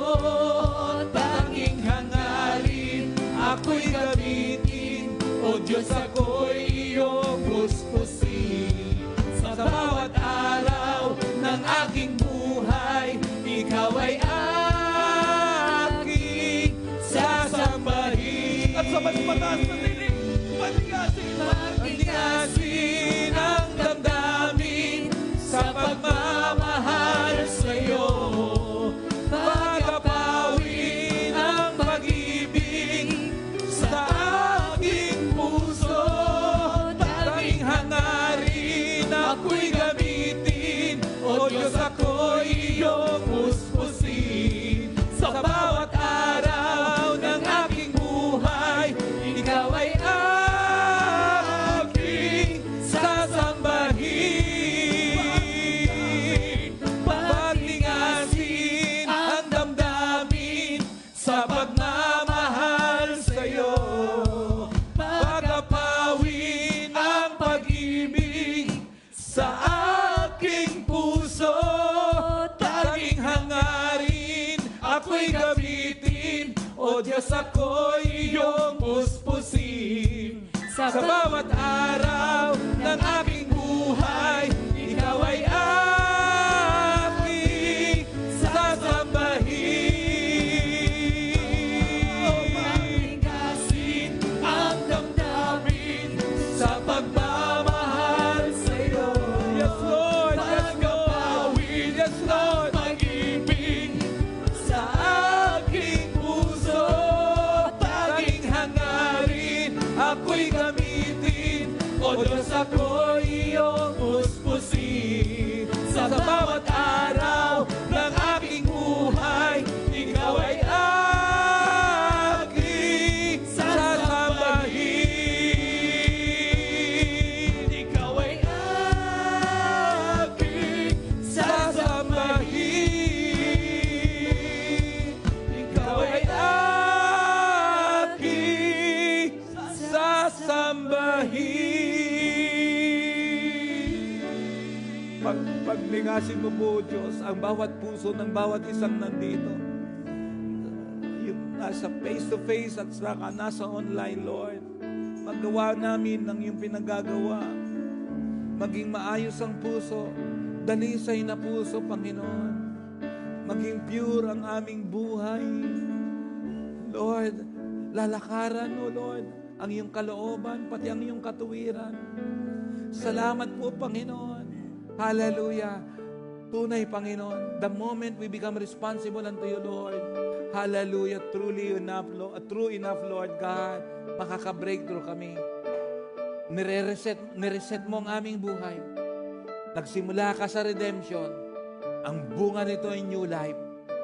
Tanging hangarin ako'y gamitin, O Diyos, ako'y iyong puspusin. Sa bawat araw ng aking buhay, ikaw ay aking sasambahin. At sa mas mataas na dinig, pagningasin ang damdamin sa pagmamahal sa'yo. Pagkapawin ang pag-ibig sa aking puso. Tanging hangarin ako'y gamitin, O Diyos, ako'y iyong puspusin. Sa bawat araw ng aking buhay, ikaw ay aking sasambahin. Pagningasin ang damdamin sa pagmamahal sa'yo. Pagkapawin ang pag-ibig sa aking puso. Tanging hangarin ako'y gamitin, O Diyos, ako'y iyong puspusin. Sa bawat araw ng aking buhay, ikaw ay aking sasambahin. Pagningasin ang damdamin sa pagmamahal sa'yo. Yes, Lord. Yes, Lord. Yes, Lord. Pag-ibig sa aking puso. Tanging hangarin ako'y gamitin, O Diyos, ako'y iyong puspusin. Sa bawat araw ng aking buhay, ikaw ay aking sasambahin. Ikaw ay aking sasambahin. Ikaw ay aking sasambahin. Pagningasin mo po, Diyos, ang bawat puso ng bawat isang nandito. Yung nasa face-to-face at saka nasa online, Lord. Magawa namin ng iyong pinagagawa. Maging maayos ang puso. Dalisay na puso, Panginoon. Maging pure ang aming buhay. Lord, lalakaran mo, Lord, ang iyong kalooban, pati ang iyong katuwiran. Salamat po, Panginoon. Hallelujah. Tunay, Panginoon, the moment we become responsible unto you, Lord, hallelujah, true enough, Lord God, makaka-breakthrough kami. Nireset mo ang aming buhay. Nagsimula ka sa redemption. Ang bunga nito ay new life.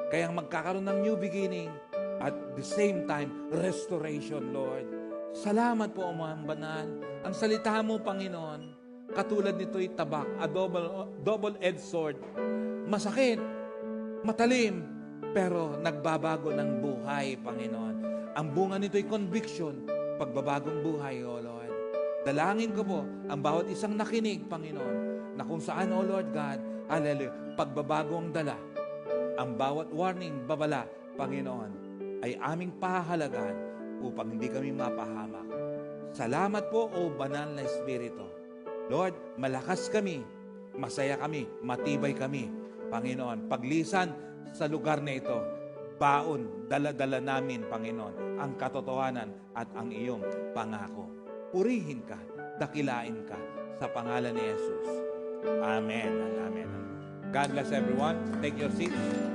Kaya magkakaroon ng new beginning. At the same time, restoration, Lord. Salamat po, Amang Banal. Ang salita mo, Panginoon, katulad nito'y tabak, a double-edged sword. Masakit, matalim, pero nagbabago ng buhay, Panginoon. Ang bunga nito'y conviction, pagbabagong buhay, O Lord. Dalangin ko po ang bawat isang nakinig, Panginoon, na kung saan, O Lord God, hallelujah, pagbabago ang dala. Ang bawat warning, babala, Panginoon, ay aming pahahalagan upang hindi kami mapahamak. Salamat po, O Banal na Espiritu. Lord, malakas kami, masaya kami, matibay kami. Panginoon, paglisan sa lugar na ito, baon, dala-dala namin, Panginoon, ang katotohanan at ang iyong pangako. Purihin ka, dakilain ka, sa pangalan ni Jesus. Amen and amen. God bless everyone. Take your seats.